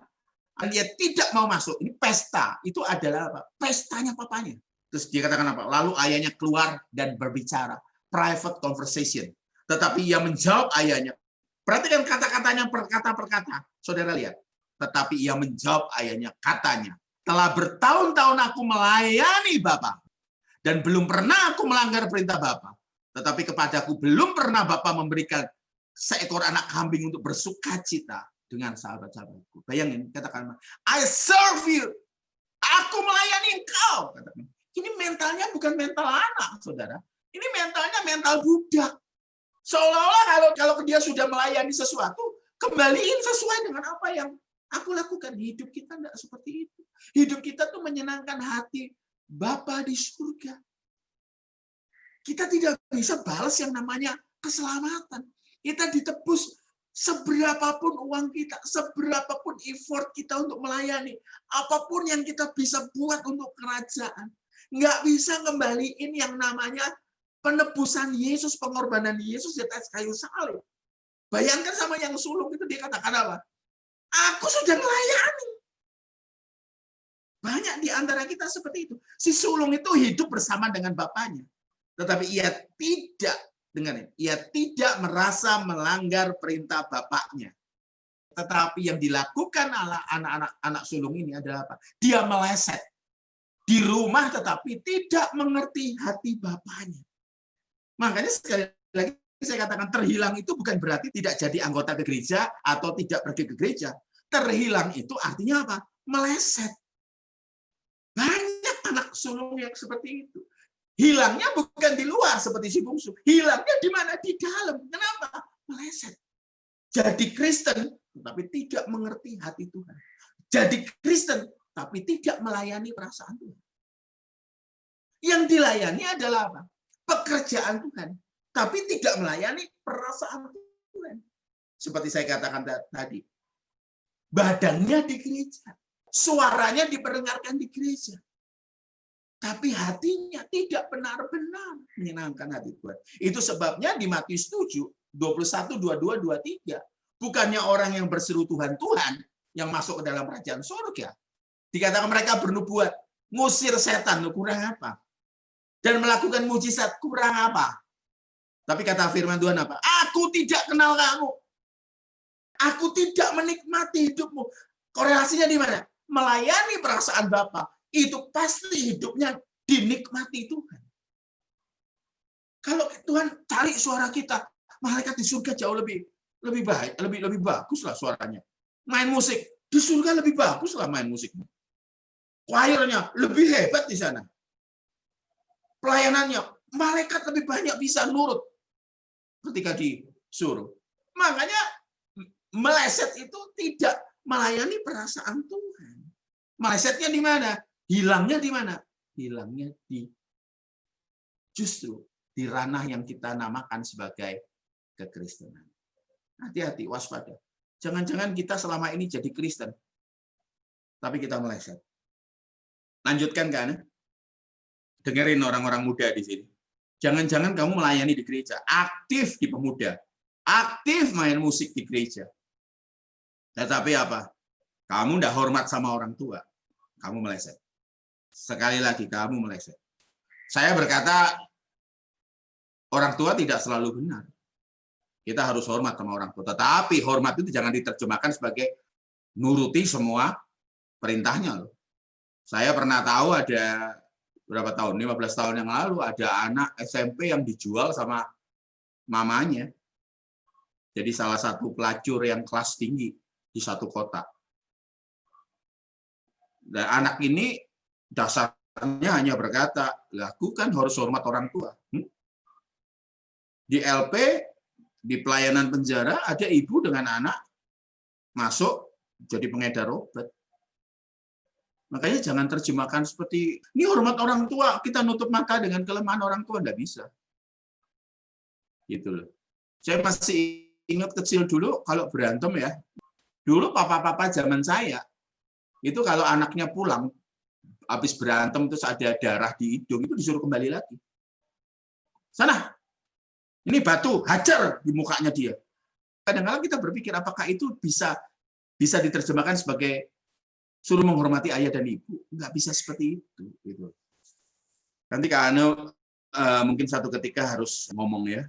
Dan dia tidak mau masuk. Ini pesta. Itu adalah apa? Pestanya papanya. Terus dia katakan apa? Lalu ayahnya keluar dan berbicara. Private conversation. Tetapi ia menjawab ayahnya. Perhatikan kata-katanya perkata per kata. Saudara lihat. Tetapi ia menjawab ayahnya, katanya, telah bertahun-tahun aku melayani Bapa dan belum pernah aku melanggar perintah Bapa. Tetapi kepadaku belum pernah Bapa memberikan seekor anak kambing untuk bersukacita dengan sahabat-sahabatku. Bayangin, katakan, I serve you. Aku melayani engkau. Katakan. Ini mentalnya bukan mental anak, saudara. Ini mentalnya mental budak. Seolah-olah kalau dia sudah melayani sesuatu, kembaliin sesuai dengan apa yang aku lakukan. Hidup kita tidak seperti itu. Hidup kita tuh menyenangkan hati Bapa di surga. Kita tidak bisa balas yang namanya keselamatan. Kita ditebus seberapapun uang kita, seberapapun effort kita untuk melayani, apapun yang kita bisa buat untuk kerajaan, nggak bisa ngembaliin yang namanya penebusan Yesus, pengorbanan Yesus di atas kayu salib. Bayangkan sama yang sulung itu, dia katakan apa? Aku sudah melayani. Banyak di antara kita seperti itu. Si sulung itu hidup bersama dengan bapaknya. Tetapi ia tidak merasa melanggar perintah bapaknya. Tetapi yang dilakukan anak-anak sulung ini adalah apa? Dia meleset di rumah tetapi tidak mengerti hati bapaknya. Makanya sekali lagi saya katakan, terhilang itu bukan berarti tidak jadi anggota ke gereja atau tidak pergi ke gereja. Terhilang itu artinya apa? Meleset. Banyak anak sulung yang seperti itu. Hilangnya bukan di luar seperti si bungsu. Hilangnya di mana? Di dalam. Kenapa? Meleset. Jadi Kristen, tapi tidak mengerti hati Tuhan. Jadi Kristen, tapi tidak melayani perasaan Tuhan. Yang dilayani adalah apa? Pekerjaan Tuhan. Tapi tidak melayani perasaan Tuhan. Seperti saya katakan tadi. Badannya di gereja. Suaranya diperdengarkan di gereja. Tapi hatinya tidak benar-benar menyenangkan hati Tuhan. Itu sebabnya di Matius 7, 21, 22, 23. Bukannya orang yang berseru Tuhan, Tuhan yang masuk ke dalam kerajaan surga. Dikatakan mereka bernubuat, ngusir setan, kurang apa? Dan melakukan mujizat, kurang apa? Tapi kata firman Tuhan apa? Aku tidak kenal kamu. Aku tidak menikmati hidupmu. Korelasinya di mana? Melayani perasaan Bapa. Itu pasti hidupnya dinikmati Tuhan. Kalau Tuhan cari suara kita, malaikat di surga jauh lebih baik, lebih bagus lah suaranya. Main musik di surga lebih bagus lah main musiknya. Choirnya lebih hebat di sana. Pelayanannya, malaikat lebih banyak bisa nurut ketika disuruh. Makanya meleset itu tidak melayani perasaan Tuhan. Melesetnya di mana? Hilangnya di mana? Hilangnya justru di ranah yang kita namakan sebagai kekristenan. Hati-hati, waspada. Jangan-jangan kita selama ini jadi Kristen, tapi kita meleset. Lanjutkan kan? Dengerin orang-orang muda di sini. Jangan-jangan kamu melayani di gereja, aktif di pemuda, aktif main musik di gereja. Tetapi apa? Kamu tidak hormat sama orang tua, kamu meleset. Sekali lagi, kamu meleset. Saya berkata, orang tua tidak selalu benar. Kita harus hormat sama orang tua. Tetapi hormat itu jangan diterjemahkan sebagai nuruti semua perintahnya. Loh. Saya pernah tahu ada berapa tahun, 15 tahun yang lalu, ada anak SMP yang dijual sama mamanya. Jadi salah satu pelacur yang kelas tinggi di satu kota. Dan anak ini dasarnya hanya berkata, aku kan harus hormat orang tua. Di LP, di pelayanan penjara, ada ibu dengan anak masuk jadi pengedar obat. Makanya jangan terjemahkan seperti, ini hormat orang tua, kita nutup mata dengan kelemahan orang tua, enggak bisa. Gitu loh. Saya masih ingat kecil dulu, kalau berantem ya, dulu papa-papa zaman saya, itu kalau anaknya pulang, habis berantem terus ada darah di hidung, itu disuruh kembali lagi. Sana, ini batu, hajar di mukanya dia. Kadang-kadang kita berpikir, apakah itu bisa diterjemahkan sebagai suruh menghormati ayah dan ibu? Nggak bisa seperti itu. Gitu. Nanti Kak Anu mungkin satu ketika harus ngomong ya,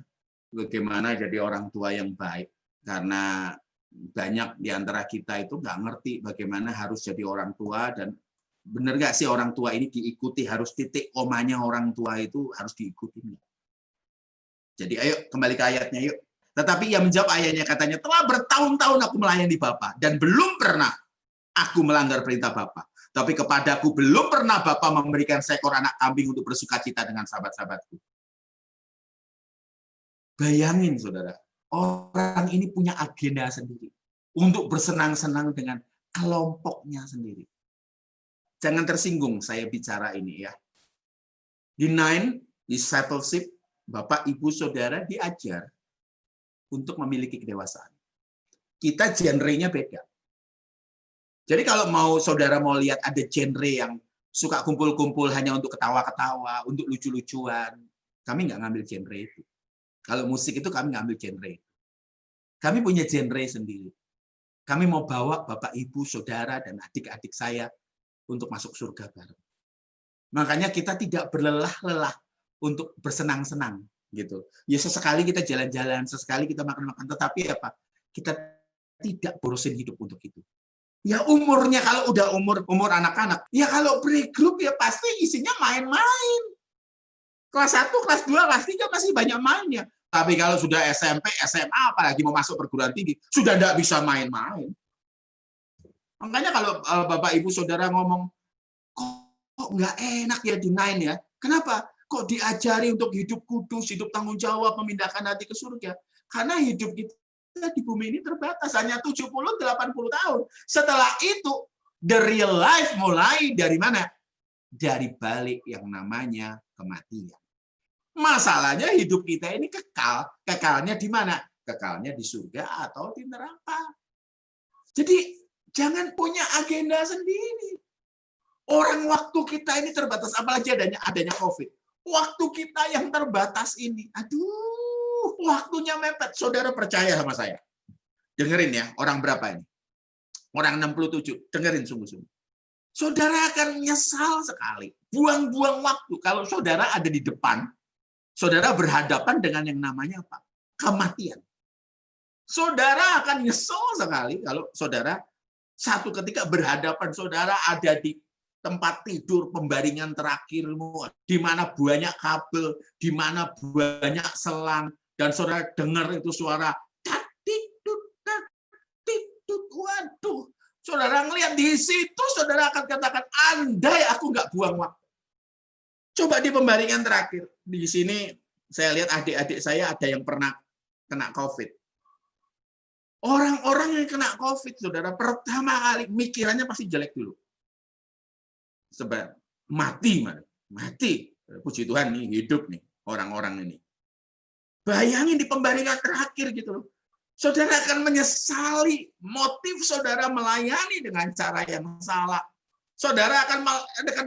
bagaimana jadi orang tua yang baik. Karena banyak di antara kita itu nggak ngerti bagaimana harus jadi orang tua, dan benar nggak sih orang tua ini diikuti, harus titik komanya orang tua itu harus diikuti. Jadi ayo kembali ke ayatnya yuk. Tetapi ia menjawab ayahnya, katanya, telah bertahun-tahun aku melayani Bapa dan belum pernah aku melanggar perintah Bapa. Tapi kepadaku belum pernah Bapa memberikan seekor anak kambing untuk bersukacita dengan sahabat-sahabatku. Bayangin saudara, orang ini punya agenda sendiri untuk bersenang-senang dengan kelompoknya sendiri. Jangan tersinggung saya bicara ini ya. Di 9 discipleship, Bapak, Ibu, Saudara diajar untuk memiliki kedewasaan. Kita genre-nya beda. Jadi kalau saudara mau lihat ada genre yang suka kumpul-kumpul hanya untuk ketawa-ketawa, untuk lucu-lucuan, kami nggak ngambil genre itu. Kalau musik itu kami ngambil genre itu. Kami punya genre sendiri. Kami mau bawa Bapak, Ibu, Saudara, dan adik-adik saya untuk masuk surga bareng. Makanya kita tidak berlelah-lelah untuk bersenang-senang. Gitu. Ya sesekali kita jalan-jalan, sesekali kita makan-makan, tetapi apa? Kita tidak bosan hidup untuk itu. Ya umurnya kalau udah umur anak-anak, ya kalau playgroup ya pasti isinya main-main. Kelas 1, kelas 2, kelas 3 masih banyak mainnya. Tapi kalau sudah SMP, SMA, apalagi mau masuk perguruan tinggi, sudah tidak bisa main-main. Makanya kalau Bapak Ibu Saudara ngomong, kok nggak enak ya di 9 ya? Kenapa? Kok diajari untuk hidup kudus, hidup tanggung jawab, memindahkan hati ke surga? Karena hidup kita di bumi ini terbatas, hanya 70-80 tahun. Setelah itu, the real life mulai dari mana? Dari balik yang namanya kematian. Masalahnya hidup kita ini kekal. Kekalnya di mana? Kekalnya di surga atau di neraka. Jadi, jangan punya agenda sendiri. Orang waktu kita ini terbatas, apalagi adanya COVID. Waktu kita yang terbatas ini, aduh, waktunya mepet. Saudara percaya sama saya. Dengerin ya, orang berapa ini? Orang 67. Dengerin sungguh-sungguh. Saudara akan menyesal sekali. Buang-buang waktu. Kalau saudara ada di depan, saudara berhadapan dengan yang namanya apa? Kematian. Saudara akan nyesel sekali kalau saudara satu ketika berhadapan, saudara ada di tempat tidur pembaringan terakhirmu, di mana banyak kabel, di mana banyak selang, dan saudara dengar itu suara tatitut, waduh. Saudara ngelihat di situ, saudara akan katakan, andai aku nggak buang waktu. Coba di pembaringan terakhir. Di sini saya lihat adik-adik saya ada yang pernah kena COVID. Orang-orang yang kena COVID, saudara, pertama kali mikirannya pasti jelek dulu. Sebab mati. Puji Tuhan nih, hidup nih orang-orang ini. Bayangin di pembaringan terakhir gitu loh. Saudara akan menyesali motif saudara melayani dengan cara yang salah. Saudara akan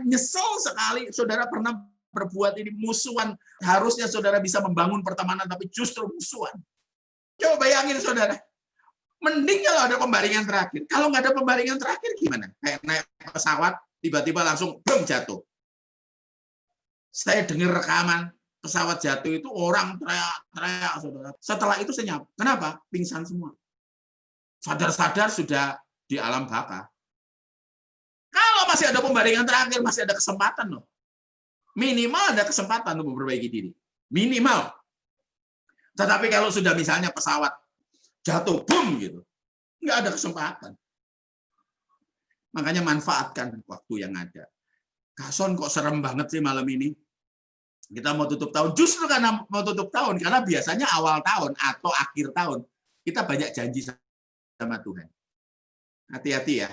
nyesel sekali saudara pernah berbuat ini musuhan. Harusnya saudara bisa membangun pertemanan, tapi justru musuhan. Coba bayangin saudara. Mending kalau ada pembaringan terakhir. Kalau nggak ada pembaringan terakhir gimana? Kayak naik pesawat, tiba-tiba langsung jatuh. Saya dengar rekaman pesawat jatuh itu orang teriak-teriak, saudara. Setelah itu senyap. Kenapa? Pingsan semua. Sadar-sadar sudah di alam baka. Kalau masih ada pembaringan terakhir, masih ada kesempatan loh. Minimal ada kesempatan untuk memperbaiki diri. Minimal. Tetapi kalau sudah misalnya pesawat jatuh, boom gitu, nggak ada kesempatan. Makanya manfaatkan waktu yang ada. Kason kok serem banget sih malam ini. Kita mau tutup tahun, justru karena mau tutup tahun, karena biasanya awal tahun atau akhir tahun, kita banyak janji sama Tuhan. Hati-hati ya.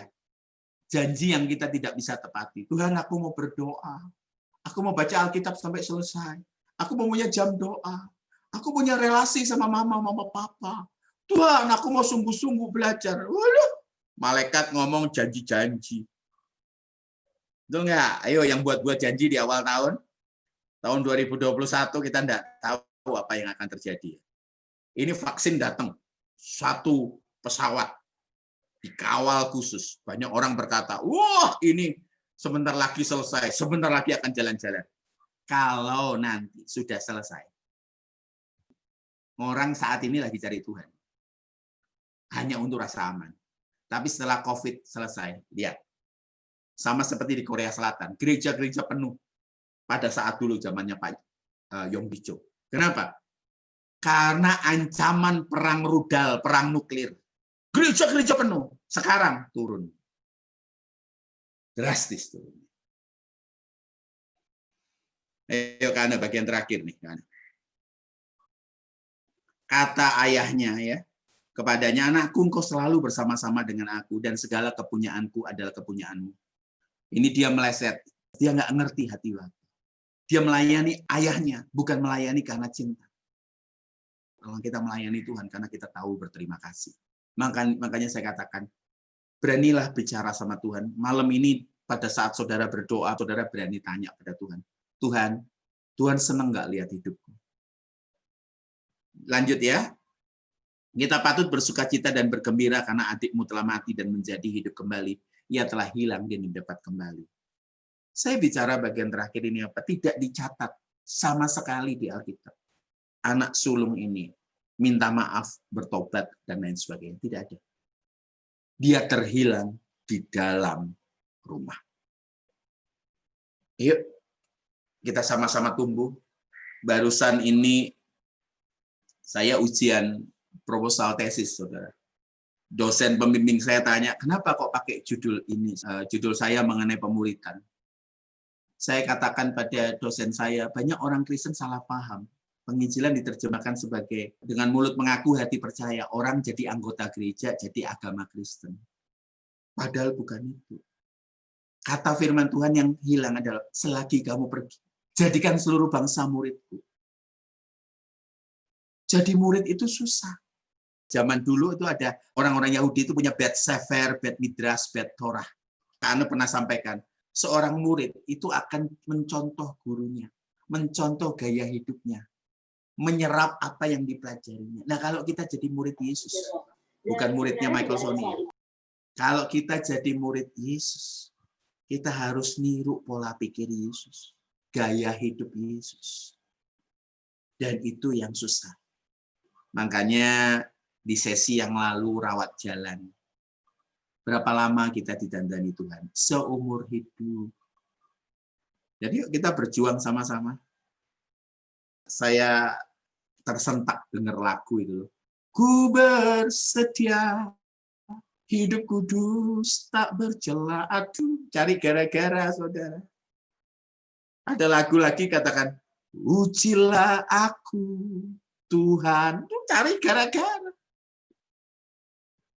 Janji yang kita tidak bisa tepati. Tuhan, aku mau berdoa. Aku mau baca Alkitab sampai selesai. Aku mau punya jam doa. Aku punya relasi sama mama papa. Tuhan, aku mau sungguh-sungguh belajar. Waduh, malaikat ngomong janji-janji. Betul nggak? Ayo yang buat janji di awal tahun. Tahun 2021 kita nggak tahu apa yang akan terjadi. Ini vaksin datang. Satu pesawat. Dikawal khusus. Banyak orang berkata, wah ini sebentar lagi selesai. Sebentar lagi akan jalan-jalan. Kalau nanti sudah selesai. Orang saat ini lagi cari Tuhan. Hanya untuk rasa aman. Tapi setelah COVID selesai, lihat. Sama seperti di Korea Selatan. Gereja-gereja penuh. Pada saat dulu zamannya Pak Yong Bijo. Kenapa? Karena ancaman perang rudal, perang nuklir. Gereja-gereja penuh. Sekarang turun. Drastis turun. Ayo karena bagian terakhir nih. Kata ayahnya ya kepadanya, anakku, engkau selalu bersama-sama dengan aku dan segala kepunyaanku adalah kepunyaanmu. Ini dia meleset. Dia nggak ngerti hati Bapa. Dia melayani ayahnya, bukan melayani karena cinta. Kalau kita melayani Tuhan karena kita tahu berterima kasih. Makanya saya katakan, beranilah bicara sama Tuhan. Malam ini pada saat saudara berdoa, saudara berani tanya pada Tuhan. Tuhan senang nggak lihat hidupku? Lanjut ya. Kita patut bersukacita dan bergembira karena adikmu telah mati dan menjadi hidup kembali. Ia telah hilang dan dapat kembali. Saya bicara bagian terakhir ini apa? Tidak dicatat sama sekali di Alkitab. Anak sulung ini minta maaf, bertobat, dan lain sebagainya. Tidak ada. Dia terhilang di dalam rumah. Yuk, kita sama-sama tumbuh. Barusan ini saya ujian proposal tesis, saudara. Dosen pembimbing saya tanya, kenapa kok pakai judul ini? Judul saya mengenai pemuritan. Saya katakan pada dosen saya, banyak orang Kristen salah paham. Penginjilan diterjemahkan sebagai dengan mulut mengaku, hati percaya. Orang jadi anggota gereja, jadi agama Kristen. Padahal bukan itu. Kata firman Tuhan yang hilang adalah, selagi kamu pergi, jadikan seluruh bangsa muridku. Jadi murid itu susah. Zaman dulu itu ada orang-orang Yahudi itu punya Bet Sefer, Bet Midrash, Bet Torah. Karena pernah sampaikan, seorang murid itu akan mencontoh gurunya, mencontoh gaya hidupnya, menyerap apa yang dipelajarinya. Nah, kalau kita jadi murid Yesus, bukan muridnya Michael Sony. Kalau kita jadi murid Yesus, kita harus niru pola pikir Yesus, gaya hidup Yesus. Dan itu yang susah. Makanya di sesi yang lalu rawat jalan. Berapa lama kita didandani Tuhan? Seumur hidup. Jadi yuk kita berjuang sama-sama. Saya tersentak dengar lagu itu. Ku bersedia, hidup kudus tak bercela. Aduh, cari gara-gara, saudara. Ada lagu lagi katakan, ujilah aku, Tuhan. Cari gara-gara.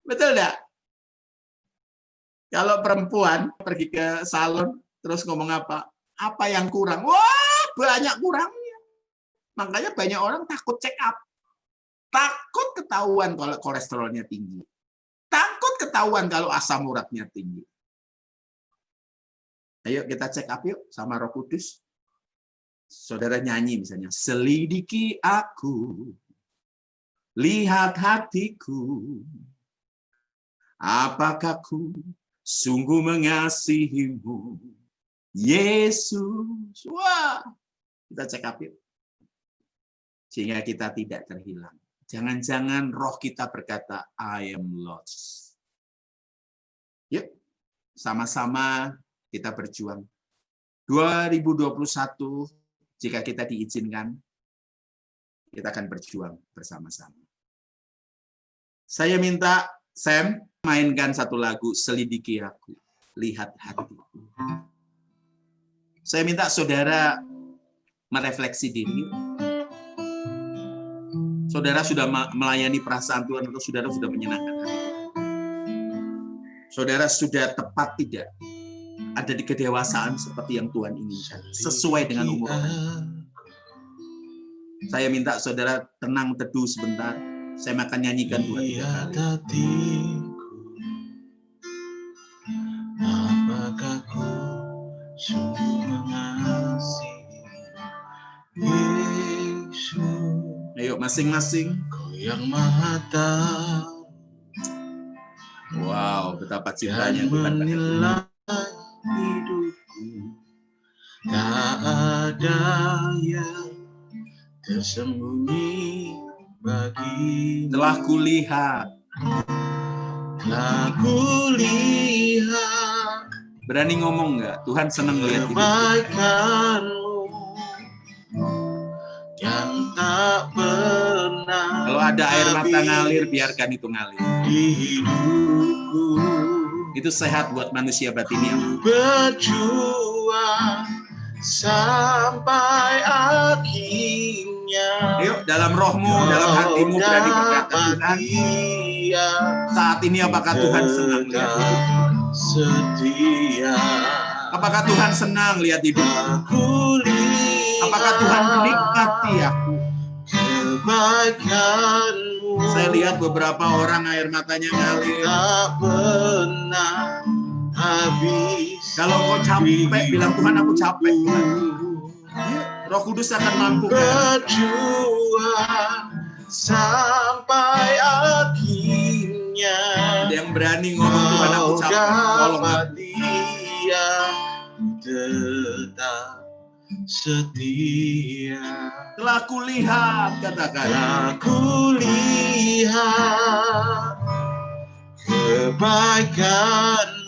Betul enggak? Kalau perempuan pergi ke salon, terus ngomong apa? Apa yang kurang? Wah, banyak kurangnya. Makanya banyak orang takut check up. Takut ketahuan kalau kolesterolnya tinggi. Takut ketahuan kalau asam uratnya tinggi. Ayo kita check up yuk sama Roh Kudus. Saudara nyanyi misalnya, selidiki aku, lihat hatiku, apakah ku sungguh mengasihimu, Yesus. Wah, kita check up yuk. Sehingga kita tidak terhilang. Jangan-jangan roh kita berkata, I am lost. Yuk, sama-sama kita berjuang. 2021, jika kita diizinkan, Kita akan berjuang bersama-sama. Saya minta Sam mainkan satu lagu, Selidiki Aku, Lihat Hatiku. Saya minta saudara merefleksi diri. Saudara sudah melayani perasaan Tuhan atau saudara sudah menyenangkan hati? Saudara sudah tepat tidak ada di kedewasaan seperti yang Tuhan inginkan, sesuai dengan umur Anda? Saya minta saudara tenang teduh sebentar. Saya akan nyanyikan 2-3 kali. Apakah ku sungguh mengasihi Yesus? Ayo masing-masing. Kau yang Maha Tahu. Wow, betapa cintanya Tuhan menilai hidupku. Tak ada yang tersembunyi bagi. Telah kulihat. Berani ngomong nggak? Tuhan senang lihat hidup. Kebaikanmu yang tak pernah. Kalau ada air mata ngalir, biarkan itu ngalir. Di hidupku. Itu sehat buat manusia batinnya. Berjuang sampai akhirnya. Yuk, dalam rohmu, dalam hatimu berani berkata, Tuhan, saat ini apakah Tuhan senang lihat hidupku? Setia. Apakah Tuhan senang lihat hidupku? Apakah Tuhan menikmati aku? Kebaikanmu. Saya lihat beberapa orang air matanya ngalir. Tak pernah habis. Kalau kau capek, bilang Tuhan aku capek. Roh Kudus akan mampukan. Berjuang sampai akhirnya. Ada yang berani ngomong Tuhan aku capek. Tolong aku. Dia tetap setia. Telah kulihat, katakan. Telah kulihat kebaikanmu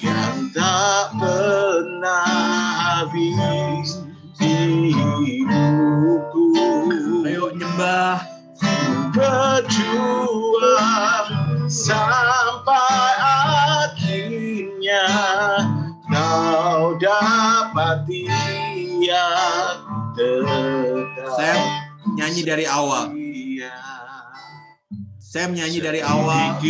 yang tak pernah habis di hidupku. Ayo nyembah. Berjuang sampai akhirnya kau dapati yang tetap. Saya nyanyi dari awal. Saya nyanyi dari awal.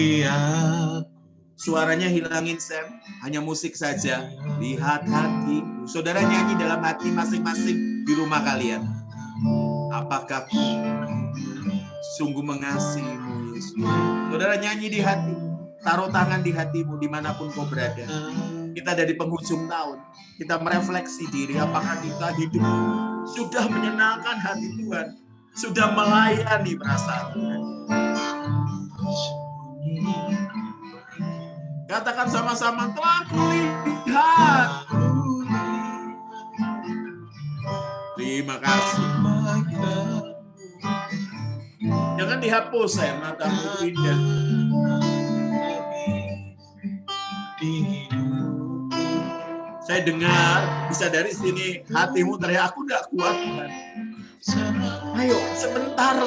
Suaranya hilangin Sam, hanya musik saja. Lihat hatiku. Saudara nyanyi dalam hati masing-masing di rumah kalian. Apakah ku sungguh mengasihimu, Yesus? Saudara nyanyi di hati. Taruh tangan di hatimu dimanapun kau berada. Kita ada di penghujung tahun. Kita merefleksi diri. Apakah kita hidup sudah menyenangkan hati Tuhan? Sudah melayani perasaan Tuhan? Katakan sama-sama, telah kulihat. Terima kasih. Jangan dihapus, saya matamu itu indah. Saya dengar, bisa dari sini hatimu teriak, aku tidak kuat Tuhan. Ayo, sebentar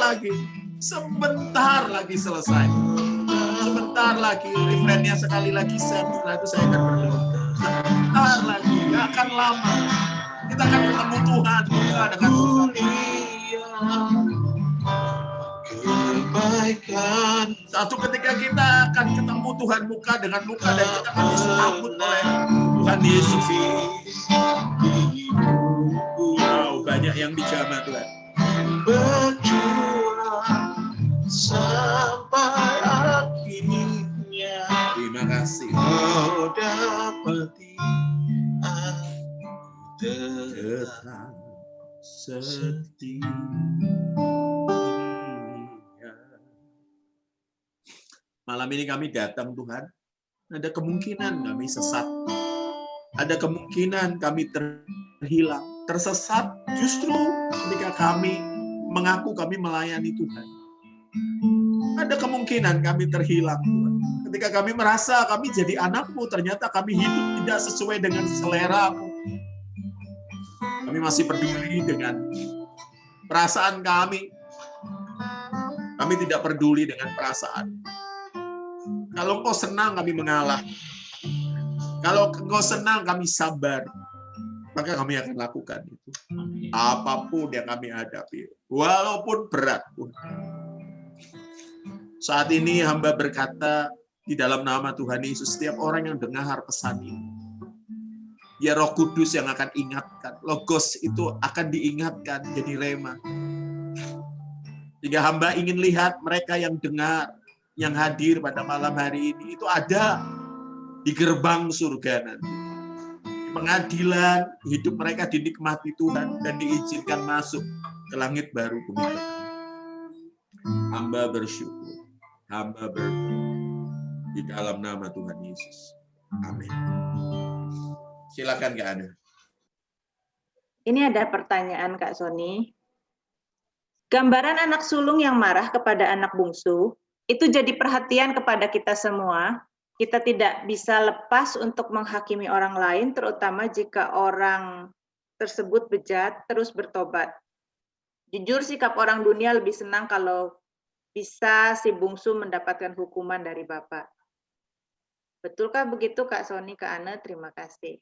lagi selesai. Sebentar lagi, refrennya sekali lagi, setelah itu saya akan berdoa. Sebentar lagi, gak akan lama. Kita akan ketemu Tuhan, muka dengan Kebaikan. Satu ketika kita akan ketemu Tuhan muka dengan muka dan kita akan disambut oleh Tuhan Yesus. Wow, banyak yang dijamah Tuhan. Berjuang sampai akhirnya. Terima kasih. Kau dapati aku Tetap setia. Malam ini kami datang Tuhan. Ada kemungkinan kami sesat. Ada kemungkinan kami terhilang, tersesat justru ketika kami mengaku kami melayani Tuhan. Ada kemungkinan kami terhilang Tuhan. Ketika kami merasa kami jadi anak-Mu, ternyata kami hidup tidak sesuai dengan selera-Mu. Kami masih peduli dengan perasaan kami tidak peduli dengan perasaan. Kalau Engkau senang, kami mengalah. Kalau Engkau senang, kami sabar. Maka kami akan lakukan itu. Apapun yang kami hadapi, walaupun berat pun. Saat ini hamba berkata di dalam nama Tuhan Yesus, setiap orang yang dengar pesan ini, ya Roh Kudus yang akan ingatkan. Logos itu akan diingatkan jadi rema. Jika hamba ingin lihat mereka yang dengar, yang hadir pada malam hari ini, itu ada di gerbang surga nanti. Pengadilan, hidup mereka dinikmati Tuhan dan diizinkan masuk ke langit baru bumi baru. Hamba bersyukur, hamba berdoa di dalam nama Tuhan Yesus. Amin. Silakan Kak Ana. Ini ada pertanyaan Kak Sony. Gambaran anak sulung yang marah kepada anak bungsu, itu jadi perhatian kepada kita semua. Kita tidak bisa lepas untuk menghakimi orang lain, terutama jika orang tersebut bejat, terus bertobat. Jujur sikap orang dunia lebih senang kalau bisa si bungsu mendapatkan hukuman dari Bapak. Betulkah begitu Kak Sony, Kak Ana? Terima kasih.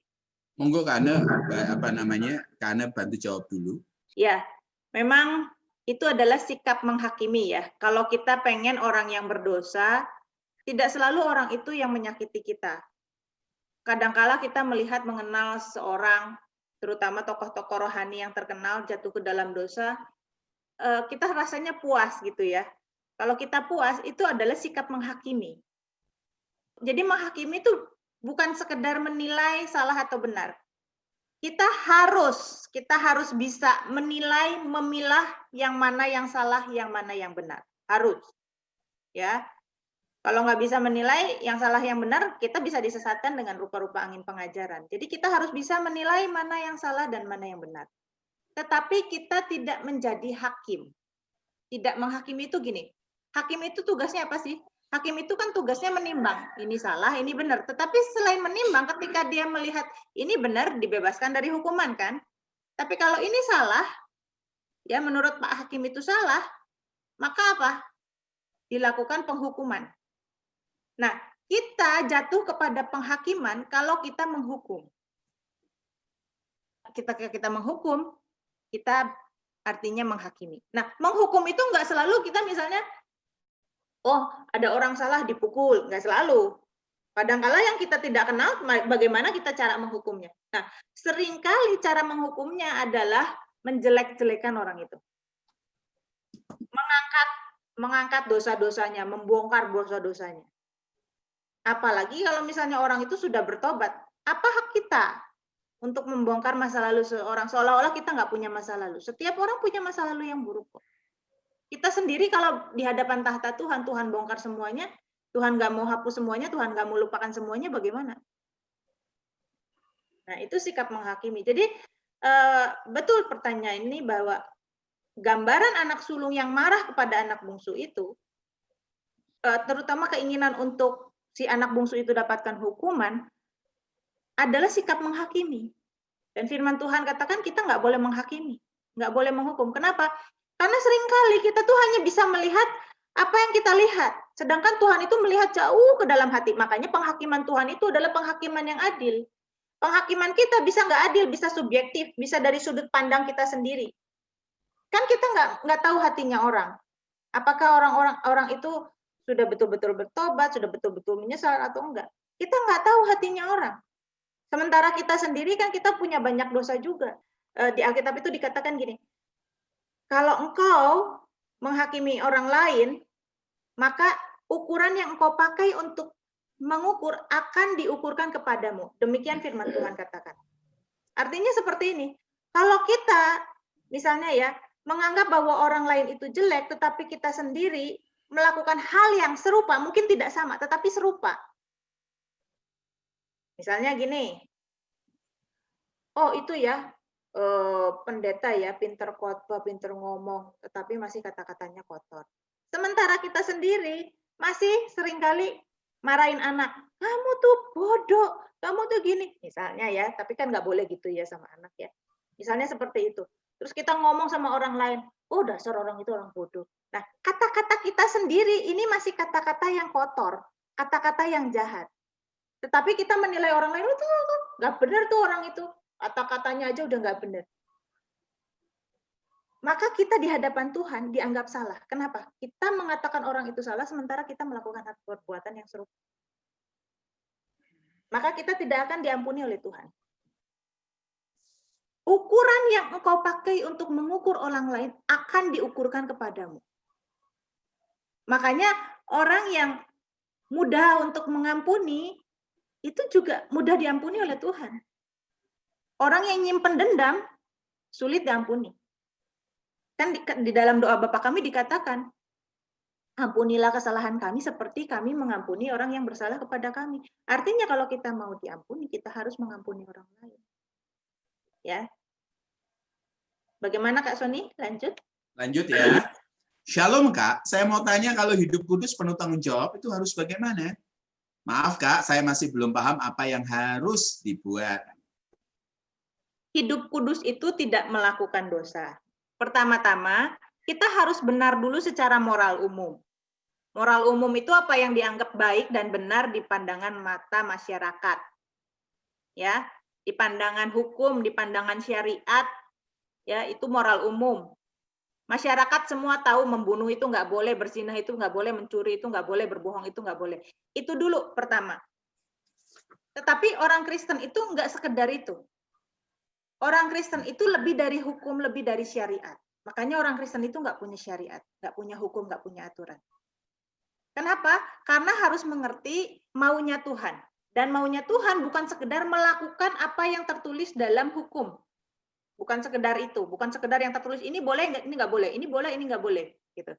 Monggo Kak Ana, Kak Ana bantu jawab dulu. Ya, memang itu adalah sikap menghakimi ya. Kalau kita pengen orang yang berdosa, tidak selalu orang itu yang menyakiti kita. Kadangkala kita melihat mengenal seseorang, terutama tokoh-tokoh rohani yang terkenal jatuh ke dalam dosa, kita rasanya puas gitu ya. Kalau kita puas, itu adalah sikap menghakimi. Jadi menghakimi itu bukan sekedar menilai salah atau benar. Kita harus bisa menilai, memilah yang mana yang salah, yang mana yang benar. Harus. Ya. Kalau nggak bisa menilai yang salah yang benar, kita bisa disesatkan dengan rupa-rupa angin pengajaran. Jadi kita harus bisa menilai mana yang salah dan mana yang benar. Tetapi kita tidak menjadi hakim. Tidak menghakimi itu gini. Hakim itu tugasnya apa sih? Hakim itu kan tugasnya menimbang. Ini salah, ini benar. Tetapi selain menimbang, ketika dia melihat ini benar, dibebaskan dari hukuman kan? Tapi kalau ini salah, ya menurut Pak Hakim itu salah, maka apa? Dilakukan penghukuman. Nah, kita jatuh kepada penghakiman kalau kita menghukum. Kita menghukum, kita artinya menghakimi. Nah, menghukum itu nggak selalu kita misalnya, oh ada orang salah dipukul, nggak selalu. Kadang-kala yang kita tidak kenal, bagaimana kita cara menghukumnya. Nah, seringkali cara menghukumnya adalah menjelek-jelekan orang itu. Mengangkat dosa-dosanya, membongkar dosa-dosanya. Apalagi kalau misalnya orang itu sudah bertobat, apa hak kita untuk membongkar masa lalu seorang? Seolah-olah kita nggak punya masa lalu. Setiap orang punya masa lalu yang buruk kok. Kita sendiri kalau di hadapan tahta Tuhan, Tuhan bongkar semuanya, Tuhan nggak mau hapus semuanya, Tuhan nggak mau lupakan semuanya, bagaimana? Nah, itu sikap menghakimi. Jadi, betul pertanyaan ini bahwa gambaran anak sulung yang marah kepada anak bungsu itu, terutama keinginan untuk si anak bungsu itu dapatkan hukuman, adalah sikap menghakimi. Dan firman Tuhan katakan kita nggak boleh menghakimi, nggak boleh menghukum. Kenapa? Karena seringkali kita tuh hanya bisa melihat apa yang kita lihat. Sedangkan Tuhan itu melihat jauh ke dalam hati. Makanya penghakiman Tuhan itu adalah penghakiman yang adil. Penghakiman kita bisa nggak adil, bisa subjektif, bisa dari sudut pandang kita sendiri. Kan kita nggak tahu hatinya orang. Apakah orang itu sudah betul-betul bertobat, sudah betul-betul menyesal atau enggak? Kita nggak tahu hatinya orang. Sementara kita sendiri kan kita punya banyak dosa juga. Di Alkitab itu dikatakan gini, kalau engkau menghakimi orang lain, maka ukuran yang engkau pakai untuk mengukur akan diukurkan kepadamu. Demikian firman Tuhan katakan. Artinya seperti ini, kalau kita misalnya ya menganggap bahwa orang lain itu jelek, tetapi kita sendiri melakukan hal yang serupa, mungkin tidak sama, tetapi serupa. Misalnya gini, oh itu ya pendeta ya pinter khotbah, pinter ngomong, tetapi masih kata-katanya kotor. Sementara kita sendiri masih seringkali marahin anak, kamu tuh bodoh, kamu tuh gini, misalnya ya, tapi kan nggak boleh gitu ya sama anak ya. Misalnya seperti itu. Terus kita ngomong sama orang lain, oh dasar orang itu orang bodoh. Nah, kata-kata kita sendiri ini masih kata-kata yang kotor, kata-kata yang jahat. Tetapi kita menilai orang lain, itu nggak benar tuh orang itu. Kata-katanya aja udah nggak benar. Maka kita di hadapan Tuhan dianggap salah. Kenapa? Kita mengatakan orang itu salah, sementara kita melakukan perbuatan yang serupa. Maka kita tidak akan diampuni oleh Tuhan. Ukuran yang engkau pakai untuk mengukur orang lain akan diukurkan kepadamu. Makanya orang yang mudah untuk mengampuni, itu juga mudah diampuni oleh Tuhan. Orang yang nyimpen dendam, sulit diampuni. Kan di dalam doa Bapa kami dikatakan, ampunilah kesalahan kami seperti kami mengampuni orang yang bersalah kepada kami. Artinya kalau kita mau diampuni, kita harus mengampuni orang lain. Ya. Bagaimana Kak Sony? Lanjut. Lanjut ya. Shalom Kak, saya mau tanya kalau hidup kudus penuh tanggung jawab itu harus bagaimana? Maaf Kak, saya masih belum paham apa yang harus dibuat. Hidup kudus itu tidak melakukan dosa. Pertama-tama, kita harus benar dulu secara moral umum. Moral umum itu apa yang dianggap baik dan benar di pandangan mata masyarakat. Ya, di pandangan hukum, di pandangan syariat, ya itu moral umum. Masyarakat semua tahu membunuh itu nggak boleh, berzinah itu nggak boleh, mencuri itu nggak boleh, berbohong itu nggak boleh. Itu dulu pertama. Tetapi orang Kristen itu nggak sekedar itu. Orang Kristen itu lebih dari hukum, lebih dari syariat. Makanya orang Kristen itu nggak punya syariat, nggak punya hukum, nggak punya aturan. Kenapa? Karena harus mengerti maunya Tuhan. Dan maunya Tuhan bukan sekedar melakukan apa yang tertulis dalam hukum. Bukan sekedar itu, bukan sekedar yang tertulis ini boleh, ini nggak boleh, ini boleh, ini nggak boleh. Gitu.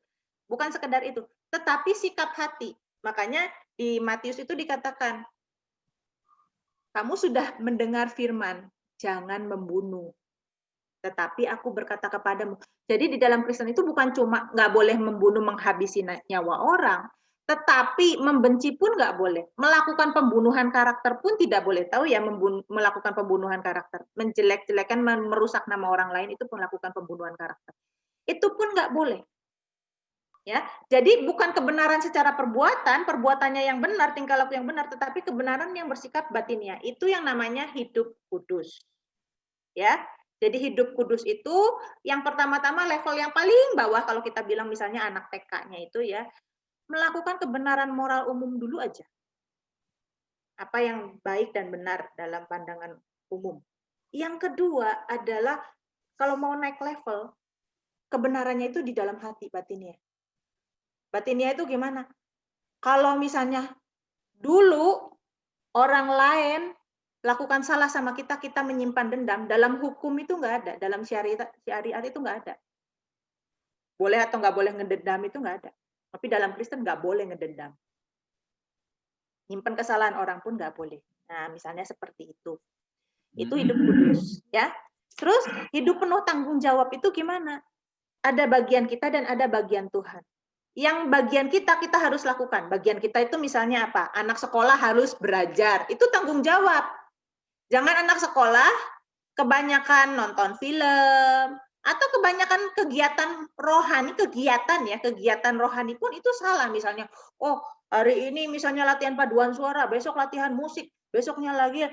Bukan sekedar itu, tetapi sikap hati. Makanya di Matius itu dikatakan, kamu sudah mendengar firman, jangan membunuh. Tetapi aku berkata kepadamu. Jadi di dalam Kristen itu bukan cuma nggak boleh membunuh, menghabisi nyawa orang, tetapi membenci pun nggak boleh. Melakukan pembunuhan karakter pun tidak boleh. Tahu ya, melakukan pembunuhan karakter. Menjelek-jelekan, merusak nama orang lain, itu melakukan pembunuhan karakter. Itu pun nggak boleh. Ya, jadi bukan kebenaran secara perbuatan, perbuatannya yang benar, tingkah laku yang benar, tetapi kebenaran yang bersikap batinnya. Itu yang namanya hidup kudus. Ya, jadi hidup kudus itu yang pertama-tama level yang paling bawah, kalau kita bilang misalnya anak TK-nya itu ya, melakukan kebenaran moral umum dulu aja. Apa yang baik dan benar dalam pandangan umum. Yang kedua adalah kalau mau naik level, kebenarannya itu di dalam hati batinnya. Batinnya itu gimana? Kalau misalnya dulu orang lain lakukan salah sama kita, kita menyimpan dendam, dalam hukum itu nggak ada, dalam syariat itu nggak ada. Boleh atau nggak boleh ngedendam itu nggak ada. Tapi dalam Kristen nggak boleh ngedendam. Nyimpan kesalahan orang pun nggak boleh. Nah, misalnya seperti itu. Itu hidup kudus, ya. Terus hidup penuh tanggung jawab itu gimana? Ada bagian kita dan ada bagian Tuhan. Yang bagian kita harus lakukan. Bagian kita itu misalnya apa? Anak sekolah harus belajar. Itu tanggung jawab. Jangan anak sekolah kebanyakan nonton film atau kebanyakan kegiatan rohani, kegiatan rohani pun itu salah. Misalnya, oh hari ini misalnya latihan paduan suara, besok latihan musik, besoknya lagi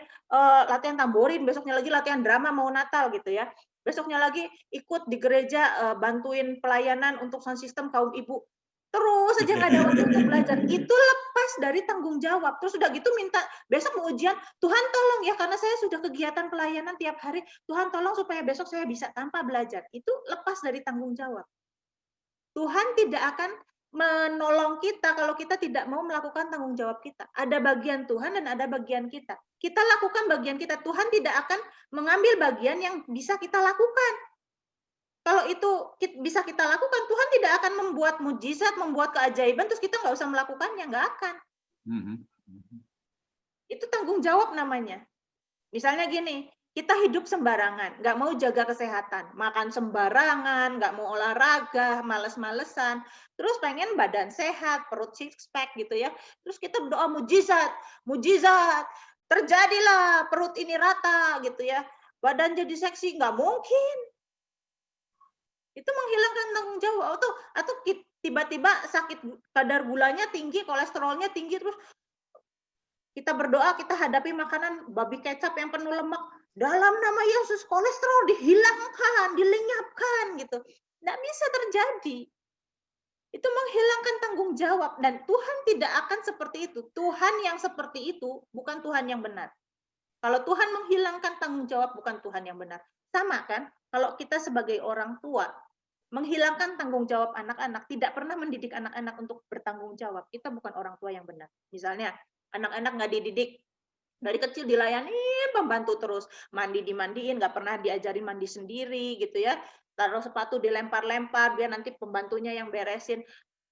latihan tamborin, besoknya lagi latihan drama mau Natal gitu ya. Besoknya lagi ikut di gereja bantuin pelayanan untuk sound system kaum ibu. Terus aja nggak ada waktu untuk belajar. Itu lepas dari tanggung jawab. Terus udah gitu minta besok mau ujian, Tuhan tolong ya karena saya sudah kegiatan pelayanan tiap hari, Tuhan tolong supaya besok saya bisa tanpa belajar. Itu lepas dari tanggung jawab. Tuhan tidak akan menolong kita kalau kita tidak mau melakukan tanggung jawab kita. Ada bagian Tuhan dan ada bagian kita. Kita lakukan bagian kita. Tuhan tidak akan mengambil bagian yang bisa kita lakukan. Kalau itu bisa kita lakukan, Tuhan tidak akan membuat mujizat, membuat keajaiban, terus kita nggak usah melakukannya, nggak akan. Itu tanggung jawab namanya. Misalnya gini, kita hidup sembarangan, nggak mau jaga kesehatan, makan sembarangan, nggak mau olahraga, males-malesan, terus pengen badan sehat, perut six pack gitu ya. Terus kita berdoa mujizat, terjadilah perut ini rata gitu ya, badan jadi seksi, nggak mungkin. Itu menghilangkan tanggung jawab. Atau tiba-tiba sakit, kadar gulanya tinggi, kolesterolnya tinggi, terus kita berdoa, kita hadapi makanan babi kecap yang penuh lemak. Dalam nama Yesus, kolesterol dihilangkan, dilenyapkan gitu. Nggak bisa terjadi. Itu menghilangkan tanggung jawab. Dan Tuhan tidak akan seperti itu. Tuhan yang seperti itu bukan Tuhan yang benar. Kalau Tuhan menghilangkan tanggung jawab, bukan Tuhan yang benar. Sama kan? Kalau kita sebagai orang tua, menghilangkan tanggung jawab anak-anak, tidak pernah mendidik anak-anak untuk bertanggung jawab. Kita bukan orang tua yang benar. Misalnya, anak-anak nggak dididik, dari kecil dilayani pembantu terus, mandi dimandiin, nggak pernah diajari mandi sendiri gitu ya. Taruh sepatu dilempar-lempar, biar nanti pembantunya yang beresin.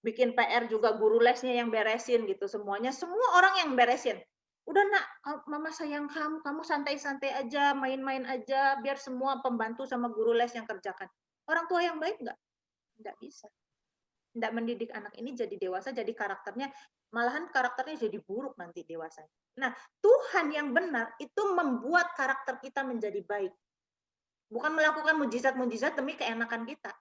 Bikin PR juga guru lesnya yang beresin gitu. Semuanya, semua orang yang beresin. Udah nak, mama sayang kamu santai-santai aja, main-main aja, biar semua pembantu sama guru les yang kerjakan. Orang tua yang baik nggak bisa. Nggak mendidik anak ini jadi dewasa, jadi karakternya, malahan karakternya jadi buruk nanti dewasanya. Nah, Tuhan yang benar itu membuat karakter kita menjadi baik. Bukan melakukan mujizat-mujizat demi keenakan kita,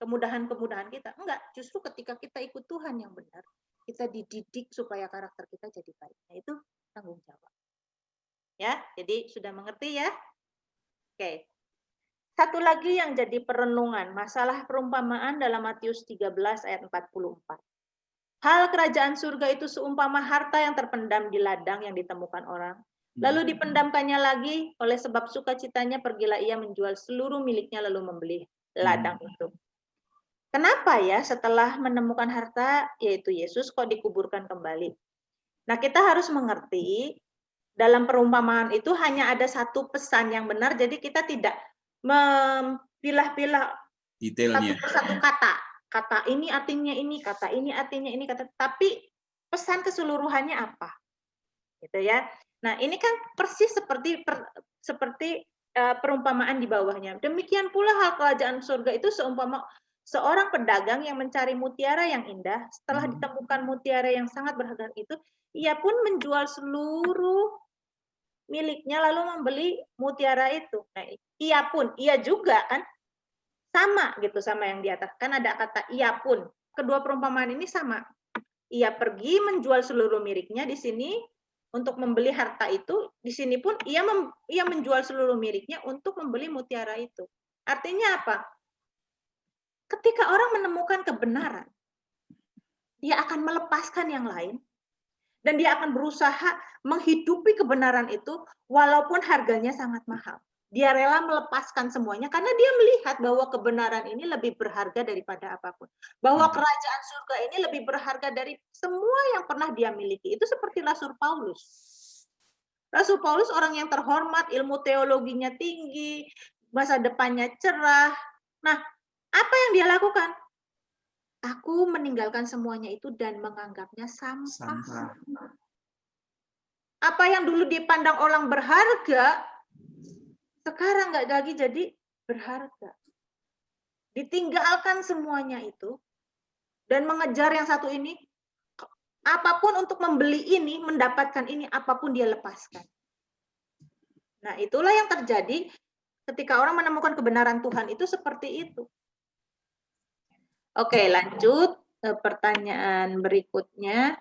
kemudahan-kemudahan kita. Enggak, justru ketika kita ikut Tuhan yang benar, kita dididik supaya karakter kita jadi baik. Nah, itu tanggung jawab. Ya, jadi sudah mengerti ya? Oke. Satu lagi yang jadi perenungan, masalah perumpamaan dalam Matius 13 ayat 44. Hal kerajaan surga itu seumpama harta yang terpendam di ladang yang ditemukan orang. Lalu dipendamkannya lagi, oleh sebab sukacitanya pergilah ia menjual seluruh miliknya lalu membeli ladang itu. Kenapa ya setelah menemukan harta, yaitu Yesus, kok dikuburkan kembali? Nah, kita harus mengerti, dalam perumpamaan itu hanya ada satu pesan yang benar, jadi kita tidak memilah-pilah Detailnya. satu persatu kata. Kata ini artinya ini, kata ini artinya ini, tapi pesan keseluruhannya apa? Gitu ya. Nah, ini kan persis seperti perumpamaan di bawahnya. Demikian pula hal kerajaan surga itu seumpama seorang pedagang yang mencari mutiara yang indah. Setelah ditemukan mutiara yang sangat berharga itu, ia pun menjual seluruh miliknya lalu membeli mutiara itu. Nah, ia juga kan sama gitu sama yang di atas. Kan ada kata ia pun. Kedua perumpamaan ini sama. Ia pergi menjual seluruh miliknya di sini untuk membeli harta itu, di sini pun ia menjual seluruh miliknya untuk membeli mutiara itu. Artinya apa? Ketika orang menemukan kebenaran, dia akan melepaskan yang lain, dan dia akan berusaha menghidupi kebenaran itu walaupun harganya sangat mahal. Dia rela melepaskan semuanya karena dia melihat bahwa kebenaran ini lebih berharga daripada apapun. Bahwa kerajaan surga ini lebih berharga dari semua yang pernah dia miliki. Itu seperti Rasul Paulus. Rasul Paulus orang yang terhormat, ilmu teologinya tinggi, masa depannya cerah. Nah, apa yang dia lakukan? Aku meninggalkan semuanya itu dan menganggapnya sampah. Apa yang dulu dipandang orang berharga, sekarang nggak lagi jadi berharga. Ditinggalkan semuanya itu dan mengejar yang satu ini, apapun untuk membeli ini, mendapatkan ini, apapun dia lepaskan. Nah, itulah yang terjadi ketika orang menemukan kebenaran Tuhan itu seperti itu. Oke, lanjut pertanyaan berikutnya.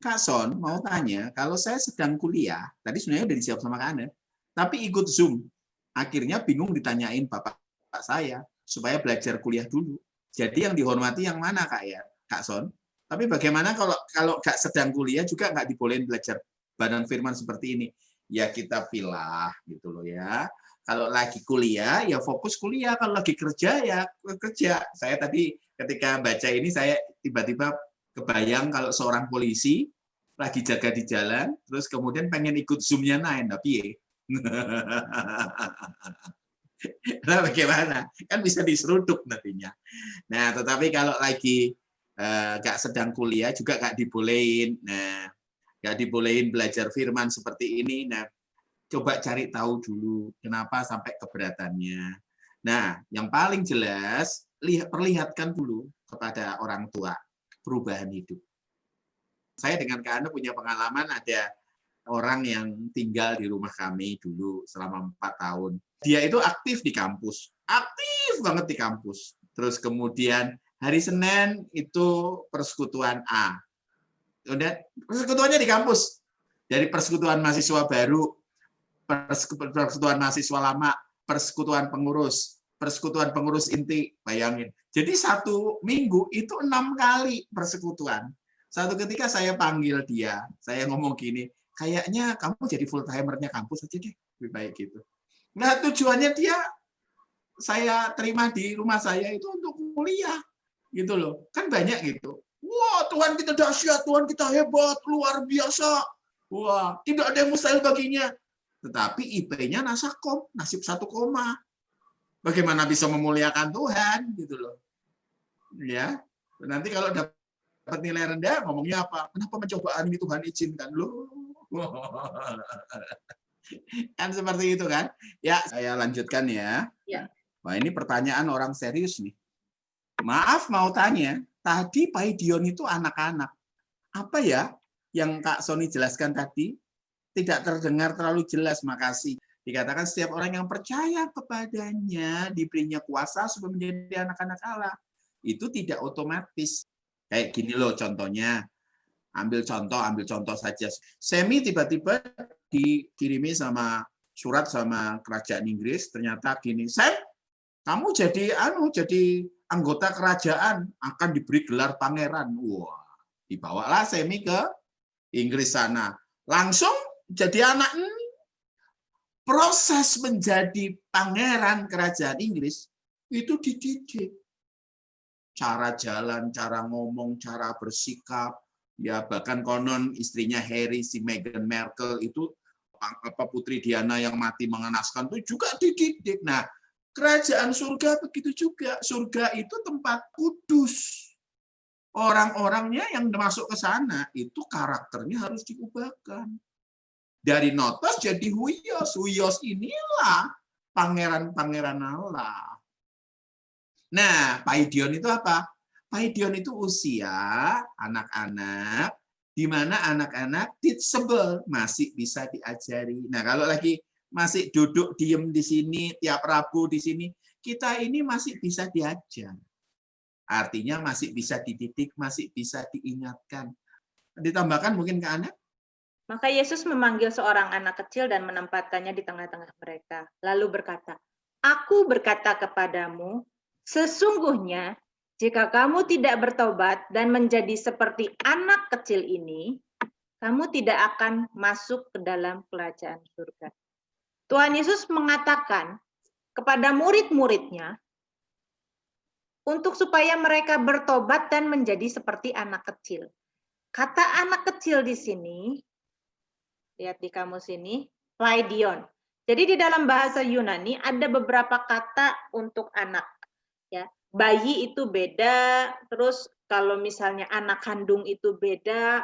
Kak Son mau tanya, kalau saya sedang kuliah, tadi sebenarnya udah dijawab sama Kak Ana, tapi ikut Zoom. Akhirnya bingung ditanyain bapak saya supaya belajar kuliah dulu. Jadi yang dihormati yang mana Kak ya, Kak Son? Tapi bagaimana kalau Kak sedang kuliah juga nggak dibolehin belajar bareng firman seperti ini? Ya kita pilah gitu loh ya. Kalau lagi kuliah ya fokus kuliah, kalau lagi kerja ya kerja. Saya tadi ketika baca ini saya tiba-tiba kebayang kalau seorang polisi lagi jaga di jalan, terus kemudian pengen ikut Zoom-nya naik, tapi nah, bagaimana? Kan bisa diseruduk nantinya. Nah, tetapi kalau lagi nggak sedang kuliah juga nggak dibolehin. Nah, nggak dibolehin belajar firman seperti ini. Nah, coba cari tahu dulu kenapa sampai keberatannya. Nah, yang paling jelas perlihatkan dulu kepada orang tua perubahan hidup. Saya dengan Kak Ana punya pengalaman, ada orang yang tinggal di rumah kami dulu selama 4 tahun. Dia itu aktif di kampus, aktif banget di kampus. Terus kemudian hari Senin itu persekutuan A. Kemudian persekutuannya di kampus. Dari persekutuan mahasiswa baru, persekutuan mahasiswa lama, persekutuan pengurus inti, bayangin. Jadi 1 minggu itu 6 kali persekutuan. Satu ketika saya panggil dia, saya ngomong gini, kayaknya kamu jadi full timernya kampus aja deh, lebih baik gitu. Nah tujuannya dia, saya terima di rumah saya itu untuk kuliah, gitu loh. Kan banyak gitu. Wah Tuhan kita dahsyat, Tuhan kita hebat, luar biasa. Wah tidak ada yang mustahil baginya. Tetapi IP-nya nasakom, nasib 1 koma. Bagaimana bisa memuliakan Tuhan, gitu loh. Ya, nanti kalau dapat nilai rendah, ngomongnya apa? Kenapa pencobaan ini Tuhan izinkan loh? Kan seperti itu kan? Ya, saya lanjutkan ya. Ya. Wah, ini pertanyaan orang serius nih. Maaf mau tanya, tadi Paidion itu anak-anak. Apa ya yang Kak Sony jelaskan tadi? Tidak terdengar terlalu jelas, makasih. Dikatakan setiap orang yang percaya kepadanya diberinya kuasa supaya menjadi anak-anak Allah. Itu tidak otomatis. Kayak gini loh contohnya. Ambil contoh saja. Semi tiba-tiba dikirimi sama surat sama kerajaan Inggris, ternyata gini, Sam, kamu jadi anggota kerajaan, akan diberi gelar pangeran. Wah, dibawalah Semi ke Inggris sana. Langsung jadi anak. Proses menjadi pangeran kerajaan Inggris itu dididik. Cara jalan, cara ngomong, cara bersikap, ya bahkan konon istrinya Harry, si Meghan Markle itu putri Diana yang mati mengenaskan itu juga dididik. Nah, kerajaan surga begitu juga. Surga itu tempat kudus. Orang-orangnya yang masuk ke sana itu karakternya harus diubahkan. Dari notos jadi huios. Huios inilah pangeran-pangeran Allah. Nah, Paidion itu apa? Paidion itu usia anak-anak, di mana anak-anak teachable, masih bisa diajari. Nah, kalau lagi masih duduk diem di sini, tiap Rabu di sini, kita ini masih bisa diajar. Artinya masih bisa dididik, masih bisa diingatkan. Ditambahkan mungkin ke anak? Maka Yesus memanggil seorang anak kecil dan menempatkannya di tengah-tengah mereka. Lalu berkata, Aku berkata kepadamu, sesungguhnya jika kamu tidak bertobat dan menjadi seperti anak kecil ini, kamu tidak akan masuk ke dalam kerajaan surga. Tuhan Yesus mengatakan kepada murid-muridnya, untuk supaya mereka bertobat dan menjadi seperti anak kecil. Kata anak kecil di sini, lihat di kamus ini, Paidion. Jadi di dalam bahasa Yunani ada beberapa kata untuk anak. Ya, bayi itu beda, terus kalau misalnya anak kandung itu beda,